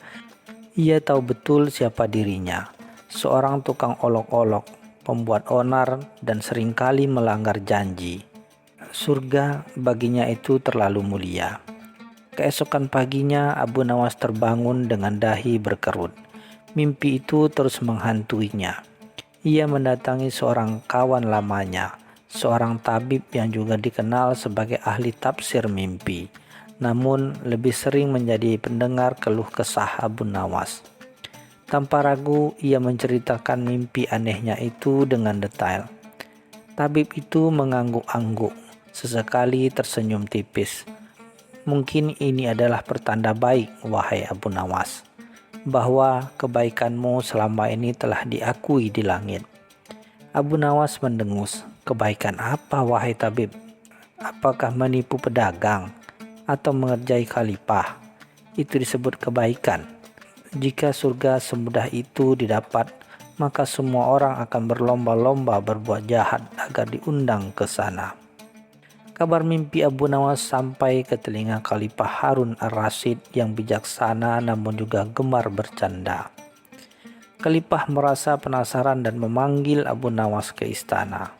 Speaker 1: Ia tahu betul siapa dirinya. Seorang tukang olok-olok, pembuat onar, dan seringkali melanggar janji. Surga baginya itu terlalu mulia. Keesokan paginya Abu Nawas terbangun dengan dahi berkerut. Mimpi itu terus menghantuinya. Ia mendatangi seorang kawan lamanya, seorang tabib yang juga dikenal sebagai ahli tafsir mimpi, namun lebih sering menjadi pendengar keluh kesah Abu Nawas. Tanpa ragu, ia menceritakan mimpi anehnya itu dengan detail. Tabib itu mengangguk-angguk, sesekali tersenyum tipis. Mungkin ini adalah pertanda baik, wahai Abu Nawas, bahwa kebaikanmu selama ini telah diakui di langit. Abu Nawas mendengus. Kebaikan apa, wahai tabib? Apakah menipu pedagang atau mengerjai khalifah? Itu disebut kebaikan. Jika surga semudah itu didapat, maka semua orang akan berlomba-lomba berbuat jahat agar diundang ke sana. Kabar mimpi Abu Nawas sampai ke telinga Khalifah Harun ar-Rasyid yang bijaksana namun juga gemar bercanda. Khalifah merasa penasaran dan memanggil Abu Nawas ke istana.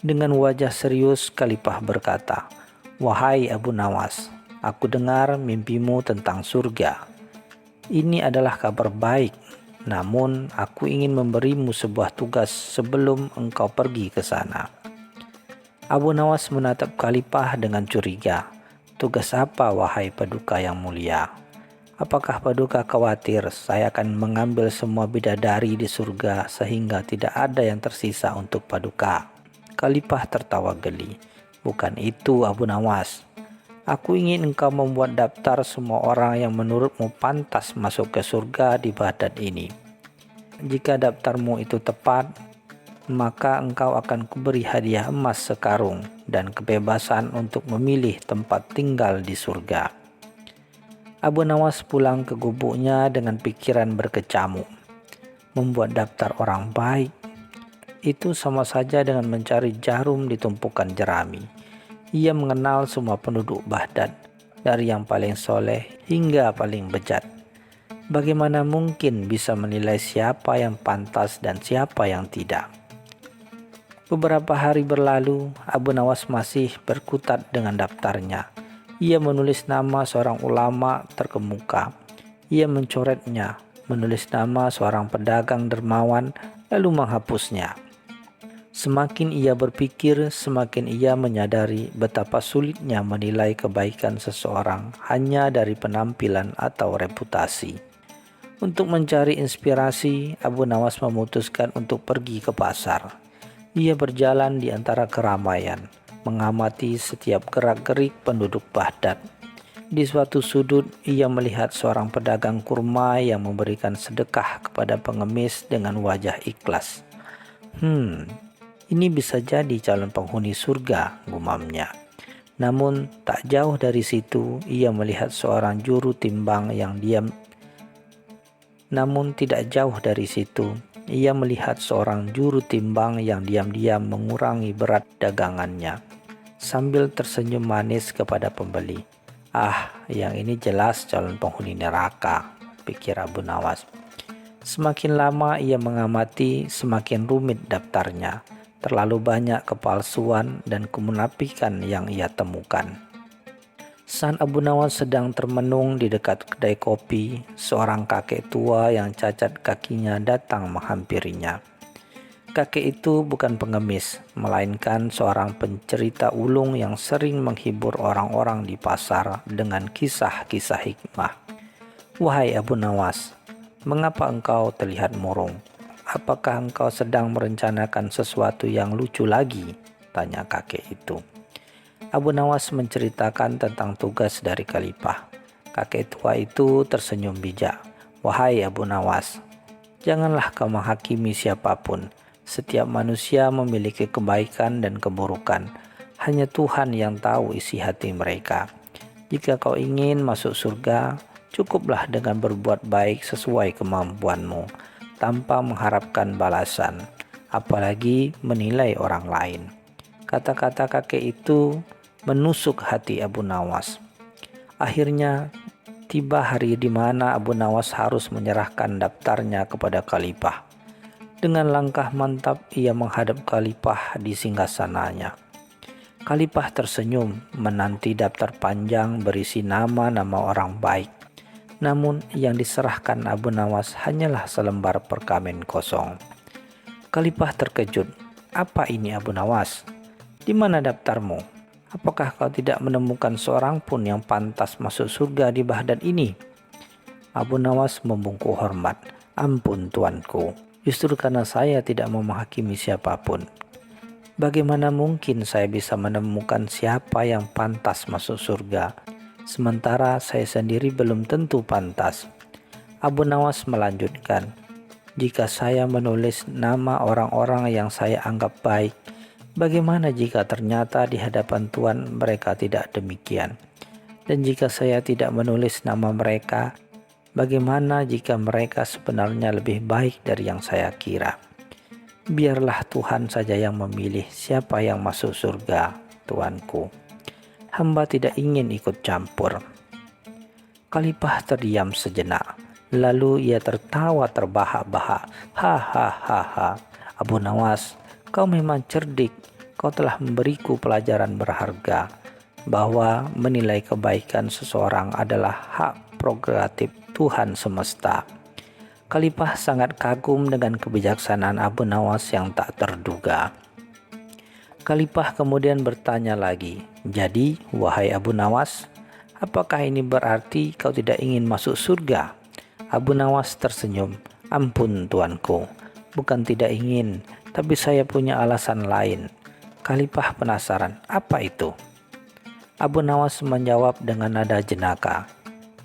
Speaker 1: Dengan wajah serius, Khalifah berkata, "Wahai Abu Nawas, aku dengar mimpimu tentang surga. Ini adalah kabar baik, namun aku ingin memberimu sebuah tugas sebelum engkau pergi ke sana." Abu Nawas menatap Khalifah dengan curiga. "Tugas apa, wahai Paduka yang mulia? Apakah Paduka khawatir saya akan mengambil semua bidadari di surga sehingga tidak ada yang tersisa untuk Paduka?" Khalifah tertawa geli. "Bukan itu, Abu Nawas. Aku ingin engkau membuat daftar semua orang yang menurutmu pantas masuk ke surga di Baghdad ini. Jika daftarmu itu tepat, maka engkau akan kuberi hadiah emas sekarung dan kebebasan untuk memilih tempat tinggal di surga." Abu Nawas pulang ke gubuknya dengan pikiran berkecamuk. Membuat daftar orang baik itu sama saja dengan mencari jarum di tumpukan jerami. Ia mengenal semua penduduk Baghdad, dari yang paling soleh hingga paling bejat. Bagaimana mungkin bisa menilai siapa yang pantas dan siapa yang tidak? Beberapa hari berlalu, Abu Nawas masih berkutat dengan daftarnya. Ia menulis nama seorang ulama terkemuka. Ia mencoretnya, menulis nama seorang pedagang dermawan, lalu menghapusnya. Semakin ia berpikir, semakin ia menyadari betapa sulitnya menilai kebaikan seseorang hanya dari penampilan atau reputasi. Untuk mencari inspirasi, Abu Nawas memutuskan untuk pergi ke pasar. Ia berjalan di antara keramaian, mengamati setiap gerak-gerik penduduk Baghdad. Di suatu sudut, ia melihat seorang pedagang kurma yang memberikan sedekah kepada pengemis dengan wajah ikhlas. Ini bisa jadi calon penghuni surga, gumamnya. Namun tak jauh dari situ ia melihat seorang juru timbang yang diam. Namun tidak jauh dari situ ia melihat seorang juru timbang yang diam-diam mengurangi berat dagangannya sambil tersenyum manis kepada pembeli. Yang ini jelas calon penghuni neraka, pikir Abu Nawas. Semakin lama ia mengamati, semakin rumit daftarnya. Terlalu banyak kepalsuan dan kemunafikan yang ia temukan. Saat Abu Nawas sedang termenung di dekat kedai kopi, seorang kakek tua yang cacat kakinya datang menghampirinya. Kakek itu bukan pengemis, melainkan seorang pencerita ulung yang sering menghibur orang-orang di pasar dengan kisah-kisah hikmah. "Wahai Abu Nawas, mengapa engkau terlihat murung? Apakah engkau sedang merencanakan sesuatu yang lucu lagi?" tanya kakek itu. Abu Nawas menceritakan tentang tugas dari Khalifah. Kakek tua itu tersenyum bijak. "Wahai Abu Nawas, janganlah kau menghakimi siapapun. Setiap manusia memiliki kebaikan dan keburukan. Hanya Tuhan yang tahu isi hati mereka. Jika kau ingin masuk surga, cukuplah dengan berbuat baik sesuai kemampuanmu, tanpa mengharapkan balasan, apalagi menilai orang lain." Kata-kata kakek itu menusuk hati Abu Nawas. Akhirnya tiba hari di mana Abu Nawas harus menyerahkan daftarnya kepada Khalifah. Dengan langkah mantap ia menghadap Khalifah di singgasananya. Khalifah tersenyum menanti daftar panjang berisi nama-nama orang baik. Namun yang diserahkan Abu Nawas hanyalah selembar perkamen kosong. Khalifah terkejut. "Apa ini Abu Nawas? Di mana daftarmu? Apakah kau tidak menemukan seorang pun yang pantas masuk surga di Baghdad ini?" Abu Nawas membungkuk hormat. "Ampun tuanku, justru karena saya tidak mau menghakimi siapapun. Bagaimana mungkin saya bisa menemukan siapa yang pantas masuk surga, sementara saya sendiri belum tentu pantas?" Abu Nawas melanjutkan, "Jika saya menulis nama orang-orang yang saya anggap baik, bagaimana jika ternyata di hadapan Tuhan mereka tidak demikian? Dan jika saya tidak menulis nama mereka, bagaimana jika mereka sebenarnya lebih baik dari yang saya kira? Biarlah Tuhan saja yang memilih siapa yang masuk surga, tuanku. Hamba tidak ingin ikut campur." Khalifah terdiam sejenak, lalu ia tertawa terbahak-bahak. "Hahaha, Abu Nawas, kau memang cerdik. Kau telah memberiku pelajaran berharga bahwa menilai kebaikan seseorang adalah hak prerogatif Tuhan semesta." Khalifah sangat kagum dengan kebijaksanaan Abu Nawas yang tak terduga. Khalifah kemudian bertanya lagi, "Jadi, wahai Abu Nawas, apakah ini berarti kau tidak ingin masuk surga?" Abu Nawas tersenyum. "Ampun tuanku, bukan tidak ingin, tapi saya punya alasan lain." Khalifah penasaran, "Apa itu?" Abu Nawas menjawab dengan nada jenaka,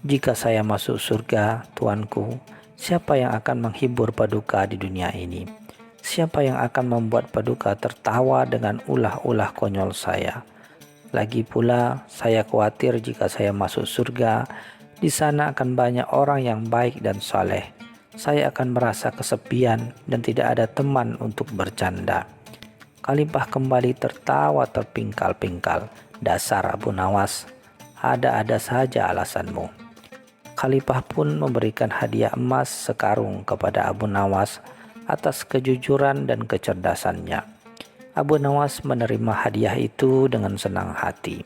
Speaker 1: "Jika saya masuk surga, tuanku, siapa yang akan menghibur Paduka di dunia ini? Siapa yang akan membuat Paduka tertawa dengan ulah-ulah konyol saya? Lagi pula, saya khawatir jika saya masuk surga, di sana akan banyak orang yang baik dan saleh. Saya akan merasa kesepian dan tidak ada teman untuk bercanda." Khalifah kembali tertawa terpingkal-pingkal. "Dasar Abu Nawas, ada-ada saja alasanmu." Khalifah pun memberikan hadiah emas sekarung kepada Abu Nawas atas kejujuran dan kecerdasannya. Abu Nawas menerima hadiah itu dengan senang hati.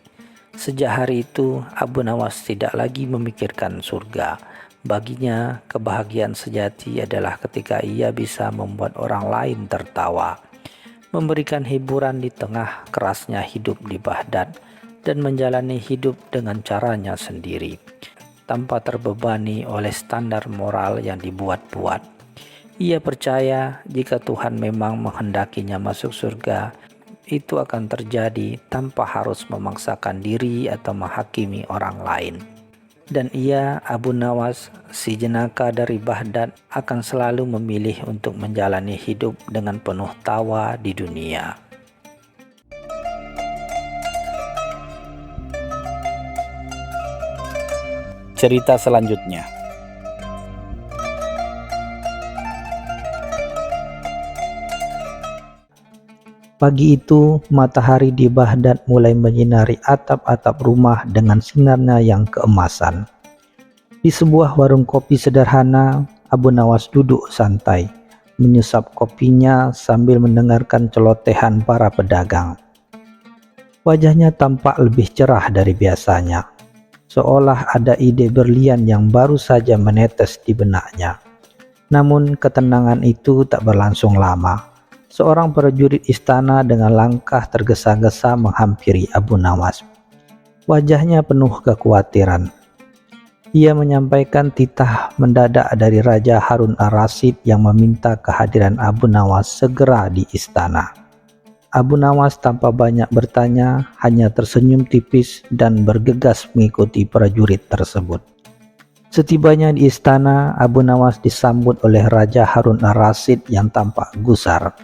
Speaker 1: Sejak hari itu, Abu Nawas tidak lagi memikirkan surga. Baginya, kebahagiaan sejati adalah ketika ia bisa membuat orang lain tertawa, memberikan hiburan di tengah kerasnya hidup di Baghdad, dan menjalani hidup dengan caranya sendiri, tanpa terbebani oleh standar moral yang dibuat-buat. Ia percaya jika Tuhan memang menghendakinya masuk surga, itu akan terjadi tanpa harus memaksakan diri atau menghakimi orang lain. Dan ia, Abu Nawas, si jenaka dari Baghdad, akan selalu memilih untuk menjalani hidup dengan penuh tawa di dunia.
Speaker 3: Cerita selanjutnya.
Speaker 1: Pagi itu, matahari di Baghdad mulai menyinari atap-atap rumah dengan sinarnya yang keemasan. Di sebuah warung kopi sederhana, Abu Nawas duduk santai, menyesap kopinya sambil mendengarkan celotehan para pedagang. Wajahnya tampak lebih cerah dari biasanya, seolah ada ide berlian yang baru saja menetes di benaknya. Namun ketenangan itu tak berlangsung lama. Seorang prajurit istana dengan langkah tergesa-gesa menghampiri Abu Nawas. Wajahnya penuh kekhawatiran. Ia menyampaikan titah mendadak dari Raja Harun ar-Rasyid yang meminta kehadiran Abu Nawas segera di istana. Abu Nawas tanpa banyak bertanya, hanya tersenyum tipis dan bergegas mengikuti prajurit tersebut. Setibanya di istana, Abu Nawas disambut oleh Raja Harun ar-Rasyid yang tampak gusar.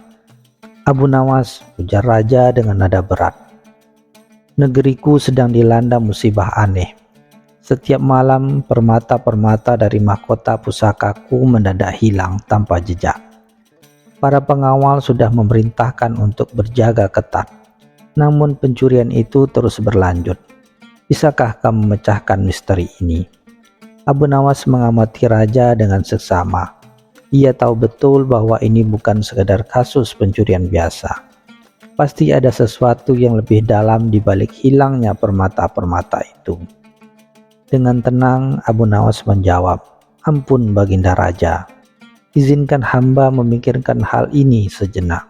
Speaker 1: "Abu Nawas," ujar raja dengan nada berat, "negeriku sedang dilanda musibah aneh. Setiap malam permata-permata dari mahkota pusakaku mendadak hilang tanpa jejak. Para pengawal sudah memerintahkan untuk berjaga ketat, namun pencurian itu terus berlanjut. Bisakah kamu memecahkan misteri ini?" Abu Nawas mengamati raja dengan seksama. Ia tahu betul bahwa ini bukan sekedar kasus pencurian biasa. Pasti ada sesuatu yang lebih dalam di balik hilangnya permata-permata itu. Dengan tenang Abu Nawas menjawab, "Ampun Baginda Raja, izinkan hamba memikirkan hal ini sejenak.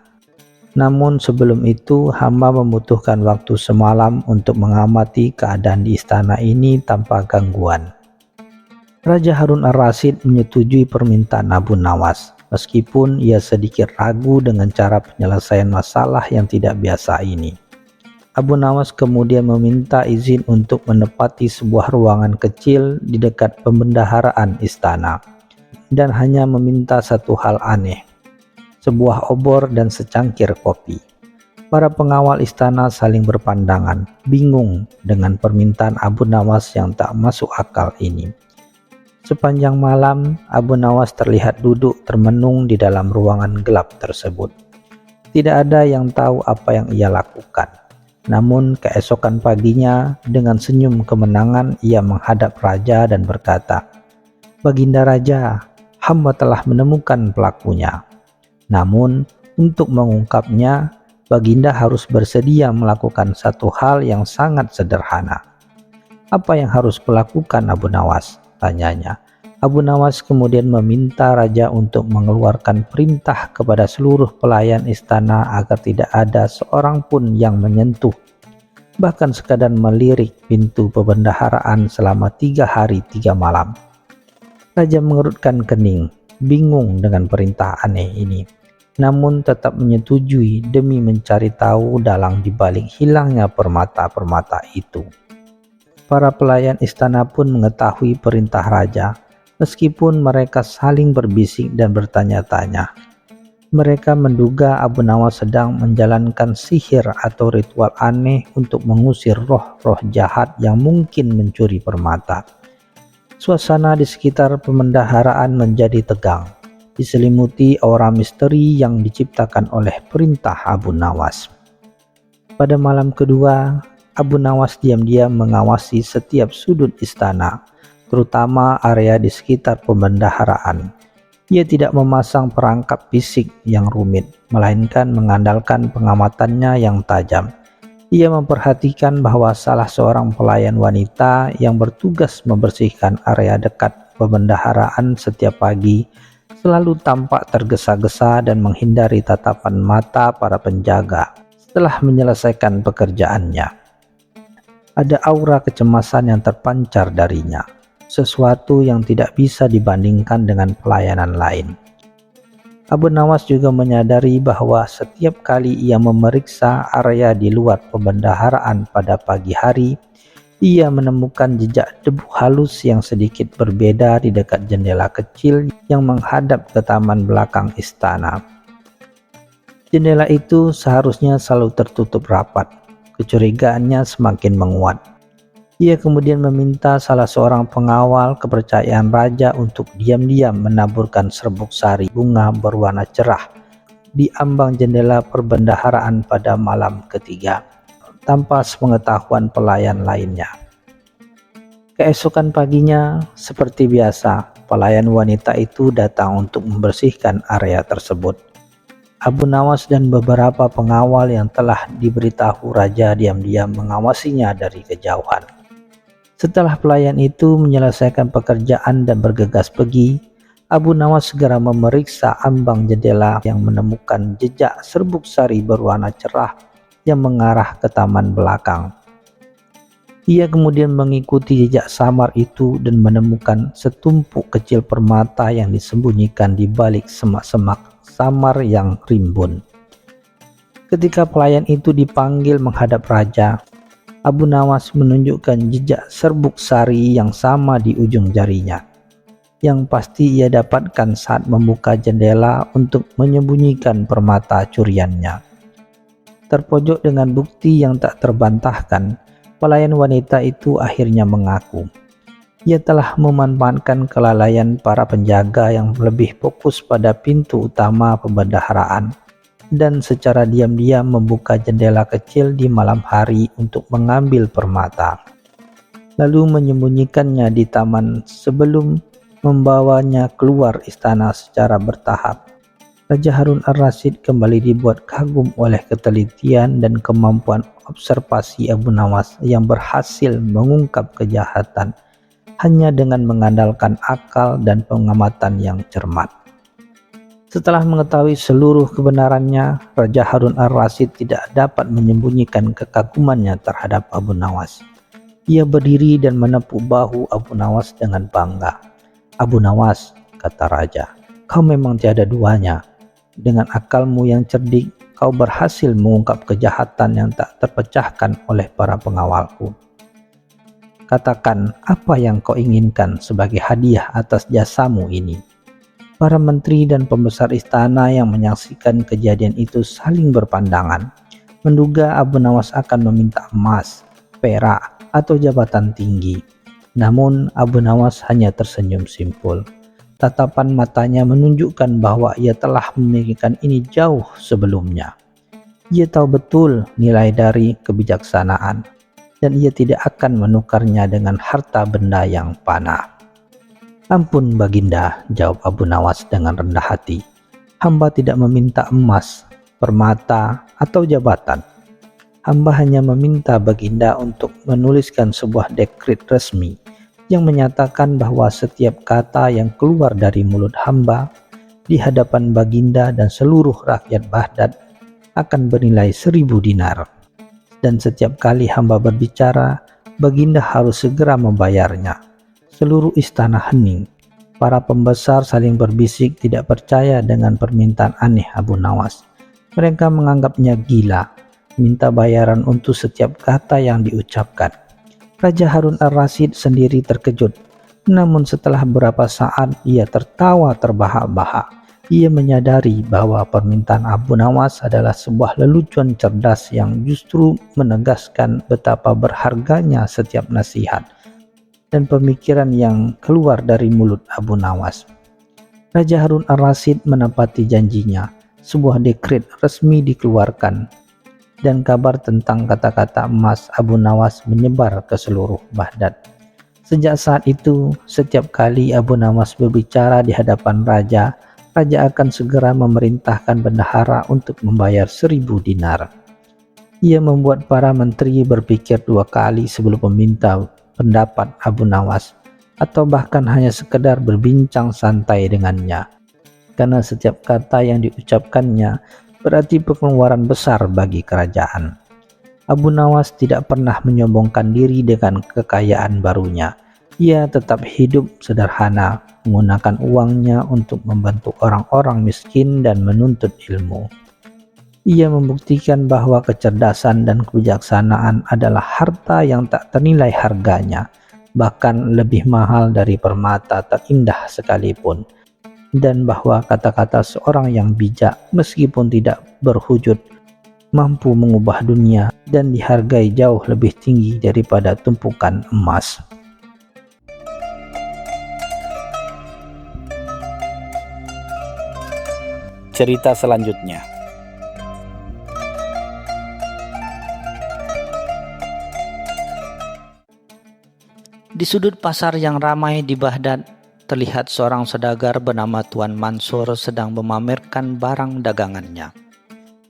Speaker 1: Namun sebelum itu hamba membutuhkan waktu semalam untuk mengamati keadaan di istana ini tanpa gangguan." Raja Harun ar-Rasyid menyetujui permintaan Abu Nawas, meskipun ia sedikit ragu dengan cara penyelesaian masalah yang tidak biasa ini. Abu Nawas kemudian meminta izin untuk menempati sebuah ruangan kecil di dekat pembendaharaan istana, dan hanya meminta satu hal aneh, sebuah obor dan secangkir kopi. Para pengawal istana saling berpandangan, bingung dengan permintaan Abu Nawas yang tak masuk akal ini. Sepanjang malam, Abu Nawas terlihat duduk termenung di dalam ruangan gelap tersebut. Tidak ada yang tahu apa yang ia lakukan. Namun keesokan paginya, dengan senyum kemenangan ia menghadap raja dan berkata, "Baginda Raja, hamba telah menemukan pelakunya. Namun untuk mengungkapnya, Baginda harus bersedia melakukan satu hal yang sangat sederhana." "Apa yang harus kulakukan Abu Nawas?" tanyanya. Abu Nawas kemudian meminta raja untuk mengeluarkan perintah kepada seluruh pelayan istana agar tidak ada seorang pun yang menyentuh, bahkan sekadar melirik pintu pembendaharaan selama 3 hari 3 malam. Raja mengerutkan kening, bingung dengan perintah aneh ini, namun tetap menyetujui demi mencari tahu dalang dibalik hilangnya permata-permata itu. Para pelayan istana pun mengetahui perintah raja, meskipun mereka saling berbisik dan bertanya-tanya. Mereka menduga Abu Nawas sedang menjalankan sihir atau ritual aneh untuk mengusir roh-roh jahat yang mungkin mencuri permata. Suasana di sekitar pemendaharaan menjadi tegang, diselimuti aura misteri yang diciptakan oleh perintah Abu Nawas. Pada malam kedua, Abu Nawas diam-diam mengawasi setiap sudut istana, terutama area di sekitar pembendaharaan. Ia tidak memasang perangkap fisik yang rumit, melainkan mengandalkan pengamatannya yang tajam. Ia memperhatikan bahwa salah seorang pelayan wanita yang bertugas membersihkan area dekat pembendaharaan setiap pagi selalu tampak tergesa-gesa dan menghindari tatapan mata para penjaga setelah menyelesaikan pekerjaannya. Ada aura kecemasan yang terpancar darinya, sesuatu yang tidak bisa dibandingkan dengan pelayanan lain. Abu Nawas juga menyadari bahwa setiap kali ia memeriksa area di luar pembendaharaan pada pagi hari, ia menemukan jejak debu halus yang sedikit berbeda di dekat jendela kecil yang menghadap ke taman belakang istana. Jendela itu seharusnya selalu tertutup rapat. Kecurigaannya semakin menguat. Ia kemudian meminta salah seorang pengawal kepercayaan raja untuk diam-diam menaburkan serbuk sari bunga berwarna cerah di ambang jendela perbendaharaan pada malam ketiga, tanpa sepengetahuan pelayan lainnya. Keesokan paginya, seperti biasa, pelayan wanita itu datang untuk membersihkan area tersebut. Abu Nawas dan beberapa pengawal yang telah diberitahu raja diam-diam mengawasinya dari kejauhan. Setelah pelayan itu menyelesaikan pekerjaan dan bergegas pergi, Abu Nawas segera memeriksa ambang jendela yang menemukan jejak serbuk sari berwarna cerah yang mengarah ke taman belakang. Ia kemudian mengikuti jejak samar itu dan menemukan setumpuk kecil permata yang disembunyikan di balik semak-semak samar yang rimbun. Ketika pelayan itu dipanggil menghadap raja, Abu Nawas menunjukkan jejak serbuk sari yang sama di ujung jarinya, yang pasti ia dapatkan saat membuka jendela untuk menyembunyikan permata curiannya. Terpojok dengan bukti yang tak terbantahkan, pelayan wanita itu akhirnya mengaku ia telah memanfaatkan kelalaian para penjaga yang lebih fokus pada pintu utama pembendaharaan dan secara diam-diam membuka jendela kecil di malam hari untuk mengambil permata, lalu menyembunyikannya di taman sebelum membawanya keluar istana secara bertahap. Raja Harun ar-Rasyid kembali dibuat kagum oleh ketelitian dan kemampuan observasi Abu Nawas yang berhasil mengungkap kejahatan hanya dengan mengandalkan akal dan pengamatan yang cermat. Setelah mengetahui seluruh kebenarannya, Raja Harun ar-Rasyid tidak dapat menyembunyikan kekagumannya terhadap Abu Nawas. Ia berdiri dan menepuk bahu Abu Nawas dengan bangga. "Abu Nawas," kata raja, "kau memang tiada duanya. Dengan akalmu yang cerdik, kau berhasil mengungkap kejahatan yang tak terpecahkan oleh para pengawalku. Katakan apa yang kau inginkan sebagai hadiah atas jasamu ini." Para menteri dan pembesar istana yang menyaksikan kejadian itu saling berpandangan, menduga Abu Nawas akan meminta emas, perak, atau jabatan tinggi. Namun Abu Nawas hanya tersenyum simpul. Tatapan matanya menunjukkan bahwa ia telah memikirkan ini jauh sebelumnya. Ia tahu betul nilai dari kebijaksanaan, dan ia tidak akan menukarnya dengan harta benda yang fana. "Ampun Baginda," jawab Abu Nawas dengan rendah hati. "Hamba tidak meminta emas, permata, atau jabatan. Hamba hanya meminta Baginda untuk menuliskan sebuah dekret resmi yang menyatakan bahwa setiap kata yang keluar dari mulut hamba di hadapan Baginda dan seluruh rakyat Baghdad akan bernilai 1000 dinar. Dan setiap kali hamba berbicara, Baginda harus segera membayarnya." Seluruh istana hening. Para pembesar saling berbisik tidak percaya dengan permintaan aneh Abu Nawas. Mereka menganggapnya gila, minta bayaran untuk setiap kata yang diucapkan. Raja Harun ar-Rasyid sendiri terkejut. Namun setelah beberapa saat ia tertawa terbahak-bahak. Ia menyadari bahwa permintaan Abu Nawas adalah sebuah lelucon cerdas yang justru menegaskan betapa berharganya setiap nasihat dan pemikiran yang keluar dari mulut Abu Nawas. Raja Harun ar-Rasyid menepati janjinya. Sebuah dekret resmi dikeluarkan dan kabar tentang kata-kata emas Abu Nawas menyebar ke seluruh Baghdad. Sejak saat itu, setiap kali Abu Nawas berbicara di hadapan raja akan segera memerintahkan bendahara untuk membayar 1000 dinar. Ia membuat para menteri berpikir 2 kali sebelum meminta pendapat Abu Nawas, atau bahkan hanya sekedar berbincang santai dengannya, karena setiap kata yang diucapkannya berarti pengeluaran besar bagi kerajaan. Abu Nawas tidak pernah menyombongkan diri dengan kekayaan barunya. Ia tetap hidup sederhana, menggunakan uangnya untuk membantu orang-orang miskin dan menuntut ilmu. Ia membuktikan bahwa kecerdasan dan kebijaksanaan adalah harta yang tak ternilai harganya, bahkan lebih mahal dari permata terindah sekalipun, dan bahwa kata-kata seorang yang bijak meskipun tidak berwujud mampu mengubah dunia dan dihargai jauh lebih tinggi daripada tumpukan emas.
Speaker 3: Cerita selanjutnya.
Speaker 2: Di sudut pasar yang ramai di Baghdad, terlihat seorang saudagar bernama Tuan Mansur sedang memamerkan barang dagangannya.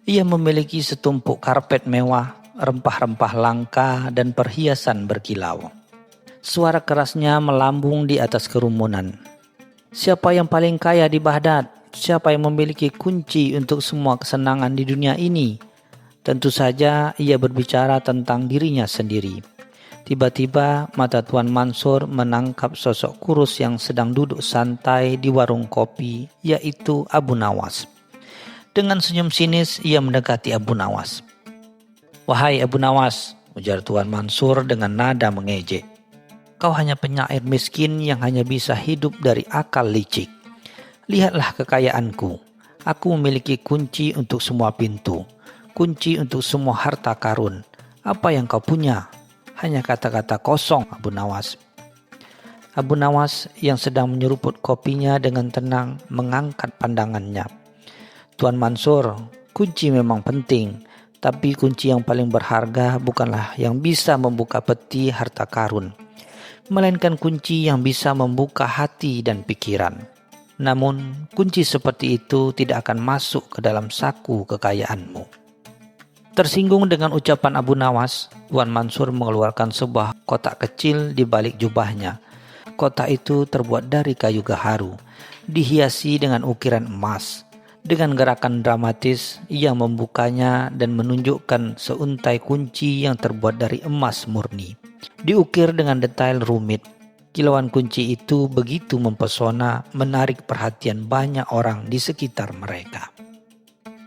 Speaker 2: Ia memiliki setumpuk karpet mewah, rempah-rempah langka, dan perhiasan berkilau. Suara kerasnya melambung di atas kerumunan. "Siapa yang paling kaya di Baghdad? Siapa yang memiliki kunci untuk semua kesenangan di dunia ini?" Tentu saja ia berbicara tentang dirinya sendiri. Tiba-tiba mata Tuan Mansur menangkap sosok kurus yang sedang duduk santai di warung kopi, yaitu Abu Nawas. Dengan senyum sinis ia mendekati Abu Nawas. "Wahai Abu Nawas," ujar Tuan Mansur dengan nada mengejek, "kau hanya penyair miskin yang hanya bisa hidup dari akal licik. Lihatlah kekayaanku. Aku memiliki kunci untuk semua pintu, kunci untuk semua harta karun. Apa yang kau punya? Hanya kata-kata kosong." Abu Nawas yang sedang menyeruput kopinya dengan tenang mengangkat pandangannya. "Tuan Mansur, kunci memang penting, tapi kunci yang paling berharga bukanlah yang bisa membuka peti harta karun, melainkan kunci yang bisa membuka hati dan pikiran. Namun, kunci seperti itu tidak akan masuk ke dalam saku kekayaanmu. Tersinggung dengan ucapan Abu Nawas, Tuan Mansur mengeluarkan sebuah kotak kecil di balik jubahnya. Kotak itu terbuat dari kayu gaharu, dihiasi dengan ukiran emas. Dengan gerakan dramatis, ia membukanya dan menunjukkan seuntai kunci yang terbuat dari emas murni. Diukir dengan detail rumit. Kilauan kunci itu begitu mempesona, menarik perhatian banyak orang di sekitar mereka.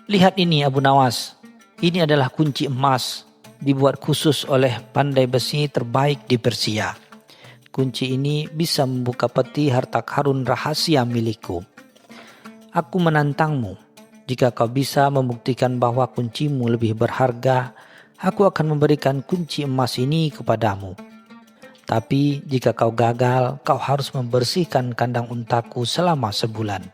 Speaker 2: Lihat ini Abu Nawas, ini adalah kunci emas, dibuat khusus oleh pandai besi terbaik di Persia. Kunci ini bisa membuka peti harta karun rahasia milikku. Aku menantangmu, jika kau bisa membuktikan bahwa kuncimu lebih berharga, aku akan memberikan kunci emas ini kepadamu. Tapi jika kau gagal, kau harus membersihkan kandang untaku selama sebulan.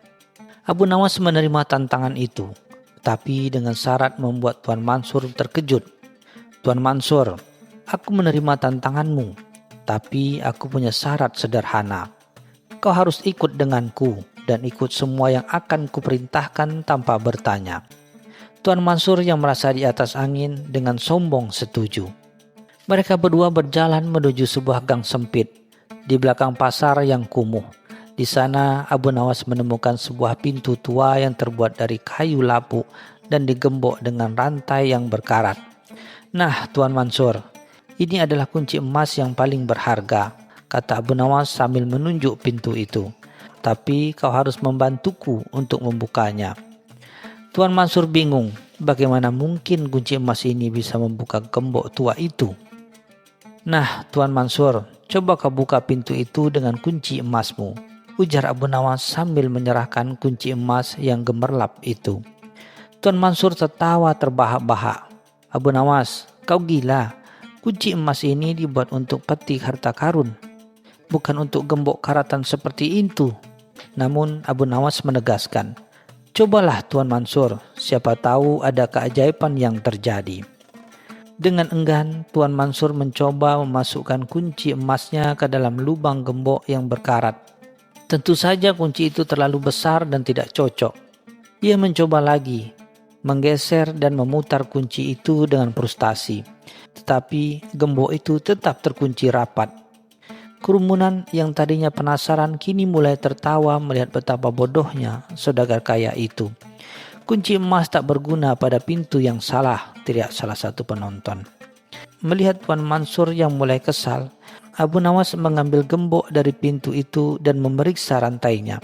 Speaker 2: Abu Nawas menerima tantangan itu, tapi dengan syarat membuat Tuan Mansur terkejut. Tuan Mansur, aku menerima tantanganmu, tapi aku punya syarat sederhana. Kau harus ikut denganku dan ikut semua yang akan kuperintahkan tanpa bertanya. Tuan Mansur yang merasa di atas angin dengan sombong setuju. Mereka berdua berjalan menuju sebuah gang sempit di belakang pasar yang kumuh. Di sana Abu Nawas menemukan sebuah pintu tua yang terbuat dari kayu lapuk dan digembok dengan rantai yang berkarat. Nah, Tuan Mansur, ini adalah kunci emas yang paling berharga, kata Abu Nawas sambil menunjuk pintu itu. Tapi kau harus membantuku untuk membukanya. Tuan Mansur bingung, bagaimana mungkin kunci emas ini bisa membuka gembok tua itu? Nah, Tuan Mansur, coba kau buka pintu itu dengan kunci emasmu, ujar Abu Nawas sambil menyerahkan kunci emas yang gemerlap itu. Tuan Mansur tertawa terbahak-bahak. Abu Nawas, kau gila. Kunci emas ini dibuat untuk peti harta karun, bukan untuk gembok karatan seperti itu. Namun Abu Nawas menegaskan, cobalah Tuan Mansur, siapa tahu ada keajaiban yang terjadi. Dengan enggan, Tuan Mansur mencoba memasukkan kunci emasnya ke dalam lubang gembok yang berkarat. Tentu saja kunci itu terlalu besar dan tidak cocok. Ia mencoba lagi, menggeser dan memutar kunci itu dengan frustasi. Tetapi gembok itu tetap terkunci rapat. Kerumunan yang tadinya penasaran kini mulai tertawa melihat betapa bodohnya saudagar kaya itu. Kunci emas tak berguna pada pintu yang salah, teriak salah satu penonton. Melihat Tuan Mansur yang mulai kesal, Abu Nawas mengambil gembok dari pintu itu dan memeriksa rantainya.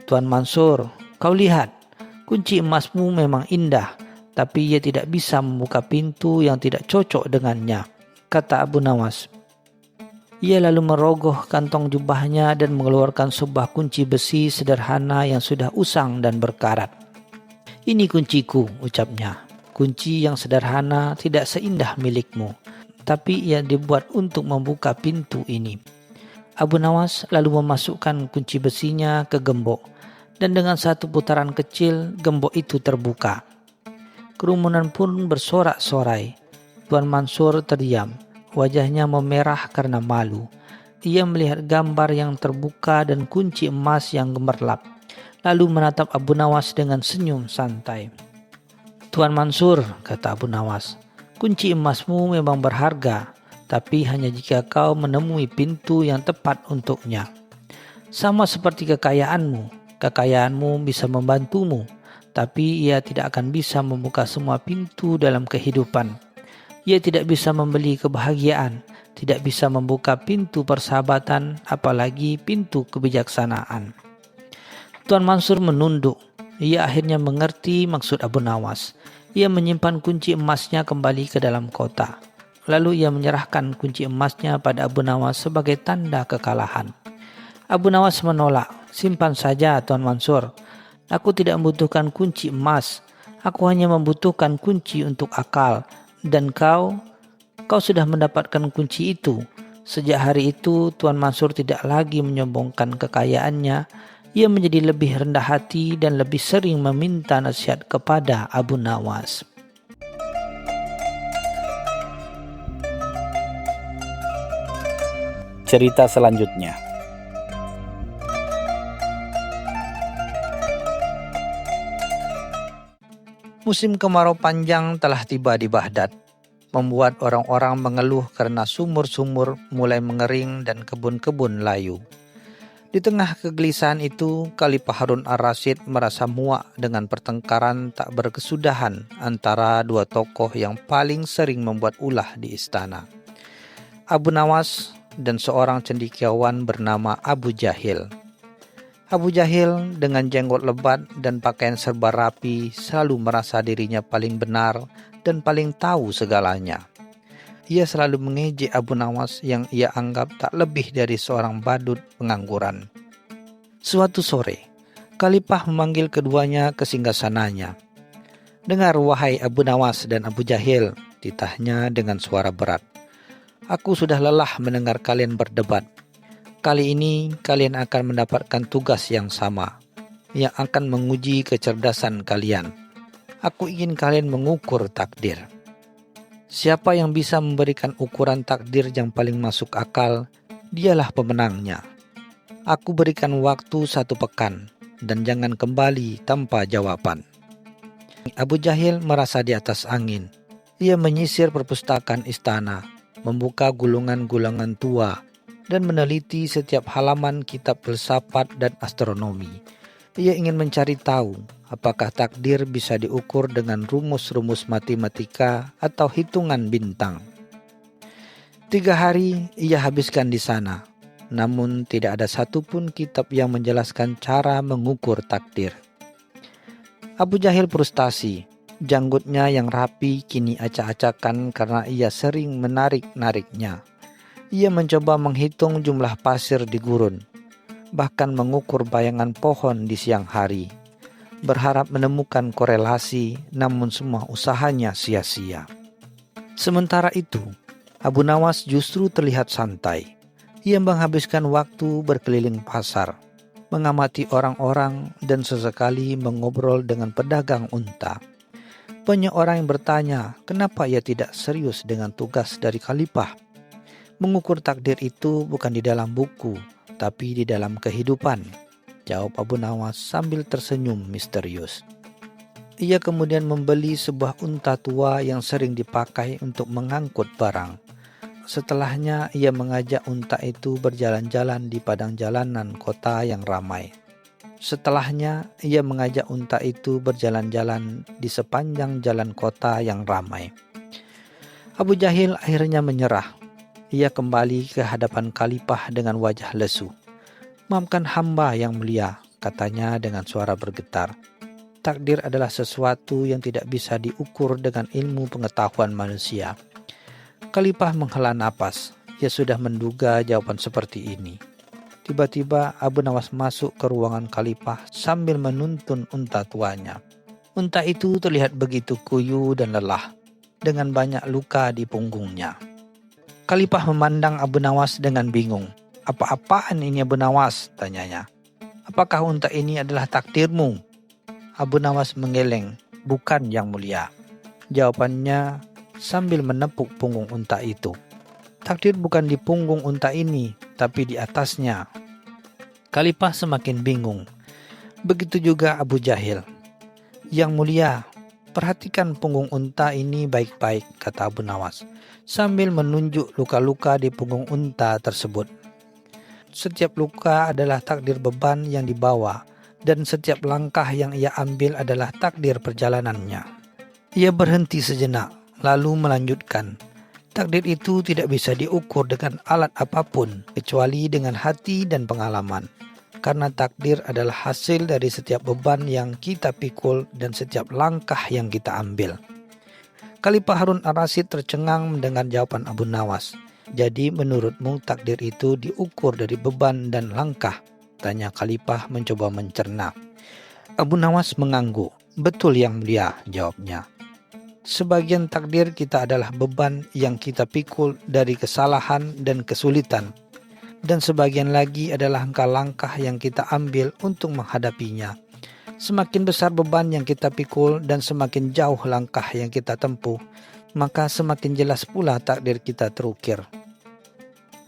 Speaker 2: Tuan Mansur, kau lihat, kunci emasmu memang indah, tapi ia tidak bisa membuka pintu yang tidak cocok dengannya, kata Abu Nawas. Ia lalu merogoh kantong jubahnya dan mengeluarkan sebuah kunci besi sederhana yang sudah usang dan berkarat. Ini kunciku, ucapnya. Kunci yang sederhana tidak seindah milikmu, tapi ia dibuat untuk membuka pintu ini. Abu Nawas lalu memasukkan kunci besinya ke gembok, dan dengan satu putaran kecil gembok itu terbuka. Kerumunan pun bersorak-sorai. Tuan Mansur terdiam, wajahnya memerah karena malu. Ia melihat gambar yang terbuka dan kunci emas yang gemerlap, lalu menatap Abu Nawas dengan senyum santai. Tuan Mansur, kata Abu Nawas, kunci emasmu memang berharga, tapi hanya jika kau menemui pintu yang tepat untuknya. Sama seperti kekayaanmu bisa membantumu, tapi ia tidak akan bisa membuka semua pintu dalam kehidupan. Ia tidak bisa membeli kebahagiaan, tidak bisa membuka pintu persahabatan, apalagi pintu kebijaksanaan. Tuan Mansur menunduk. Ia akhirnya mengerti maksud Abu Nawas. Ia menyimpan kunci emasnya kembali ke dalam kotak. Lalu ia menyerahkan kunci emasnya pada Abu Nawas sebagai tanda kekalahan. Abu Nawas menolak. Simpan saja Tuan Mansur. Aku tidak membutuhkan kunci emas. Aku hanya membutuhkan kunci untuk akal. Dan kau sudah mendapatkan kunci itu. Sejak hari itu Tuan Mansur tidak lagi menyombongkan kekayaannya. Ia menjadi lebih rendah hati dan lebih sering meminta nasihat kepada Abu Nawas.
Speaker 3: Cerita selanjutnya.
Speaker 2: Musim kemarau panjang telah tiba di Baghdad, membuat orang-orang mengeluh karena sumur-sumur mulai mengering dan kebun-kebun layu. Di tengah kegelisahan itu, Khalifah Harun ar-Rasyid merasa muak dengan pertengkaran tak berkesudahan antara dua tokoh yang paling sering membuat ulah di istana, Abu Nawas dan seorang cendekiawan bernama Abu Jahil. Abu Jahil dengan jenggot lebat dan pakaian serba rapi selalu merasa dirinya paling benar dan paling tahu segalanya. Ia selalu mengejek Abu Nawas yang ia anggap tak lebih dari seorang badut pengangguran. Suatu sore, Khalifah memanggil keduanya ke singgasananya. "Dengar wahai Abu Nawas dan Abu Jahil," titahnya dengan suara berat. "Aku sudah lelah mendengar kalian berdebat. Kali ini kalian akan mendapatkan tugas yang sama, yang akan menguji kecerdasan kalian. Aku ingin kalian mengukur takdir. Siapa yang bisa memberikan ukuran takdir yang paling masuk akal, dialah pemenangnya. Aku berikan waktu 1 pekan, dan jangan kembali tanpa jawaban." Abu Jahil merasa di atas angin. Ia menyisir perpustakaan istana, membuka gulungan-gulungan tua, dan meneliti setiap halaman kitab filsafat dan astronomi. Ia ingin mencari tahu apakah takdir bisa diukur dengan rumus-rumus matematika atau hitungan bintang. 3 hari ia habiskan di sana, namun tidak ada satupun kitab yang menjelaskan cara mengukur takdir. Abu Jahil frustasi. Janggutnya yang rapi kini acak-acakan karena ia sering menarik-nariknya. Ia mencoba menghitung jumlah pasir di gurun, bahkan mengukur bayangan pohon di siang hari, berharap menemukan korelasi, namun semua usahanya sia-sia. Sementara itu, Abu Nawas justru terlihat santai. Ia menghabiskan waktu berkeliling pasar, mengamati orang-orang dan sesekali mengobrol dengan pedagang unta. Banyak orang yang bertanya kenapa ia tidak serius dengan tugas dari Khalifah. "Mengukur takdir itu bukan di dalam buku, tapi di dalam kehidupan," jawab Abu Nawas sambil tersenyum misterius. Ia kemudian membeli sebuah unta tua yang sering dipakai untuk mengangkut barang. Setelahnya ia mengajak unta itu berjalan-jalan di padang jalanan kota yang ramai. Setelahnya ia mengajak unta itu berjalan-jalan di sepanjang jalan kota yang ramai. Abu Jahil akhirnya menyerah. Ia kembali ke hadapan Khalifah dengan wajah lesu. "Maafkan hamba yang mulia," katanya dengan suara bergetar. "Takdir adalah sesuatu yang tidak bisa diukur dengan ilmu pengetahuan manusia." Khalifah menghela napas. Ia sudah menduga jawaban seperti ini. Tiba-tiba Abu Nawas masuk ke ruangan Khalifah sambil menuntun unta tuanya. Unta itu terlihat begitu kuyu dan lelah, dengan banyak luka di punggungnya. Khalifah memandang Abu Nawas dengan bingung. "Apa-apaan ini Abu Nawas?" tanyanya. "Apakah unta ini adalah takdirmu?" Abu Nawas menggeleng. "Bukan yang mulia," jawabannya sambil menepuk punggung unta itu. "Takdir bukan di punggung unta ini, tapi di atasnya." Khalifah semakin bingung. Begitu juga Abu Jahil. "Yang mulia, perhatikan punggung unta ini baik-baik," kata Abu Nawas, sambil menunjuk luka-luka di punggung unta tersebut. "Setiap luka adalah takdir beban yang dibawa, dan setiap langkah yang ia ambil adalah takdir perjalanannya." Ia berhenti sejenak, lalu melanjutkan, "Takdir itu tidak bisa diukur dengan alat apapun, kecuali dengan hati dan pengalaman. Karena takdir adalah hasil dari setiap beban yang kita pikul dan setiap langkah yang kita ambil." Khalifah Harun ar-Rasyid tercengang mendengar jawaban Abu Nawas. "Jadi menurutmu takdir itu diukur dari beban dan langkah?" tanya Khalifah mencoba mencerna. Abu Nawas mengangguk. "Betul yang mulia," jawabnya. "Sebagian takdir kita adalah beban yang kita pikul dari kesalahan dan kesulitan, dan sebagian lagi adalah langkah-langkah yang kita ambil untuk menghadapinya. Semakin besar beban yang kita pikul dan semakin jauh langkah yang kita tempuh, maka semakin jelas pula takdir kita terukir."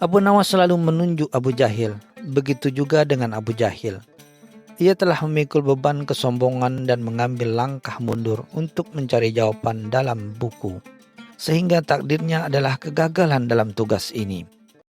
Speaker 2: Abu Nawas selalu menunjuk Abu Jahil. Begitu juga dengan Abu Jahil.
Speaker 1: Ia telah memikul beban kesombongan dan mengambil langkah mundur untuk mencari jawaban dalam buku. Sehingga takdirnya adalah kegagalan dalam tugas ini.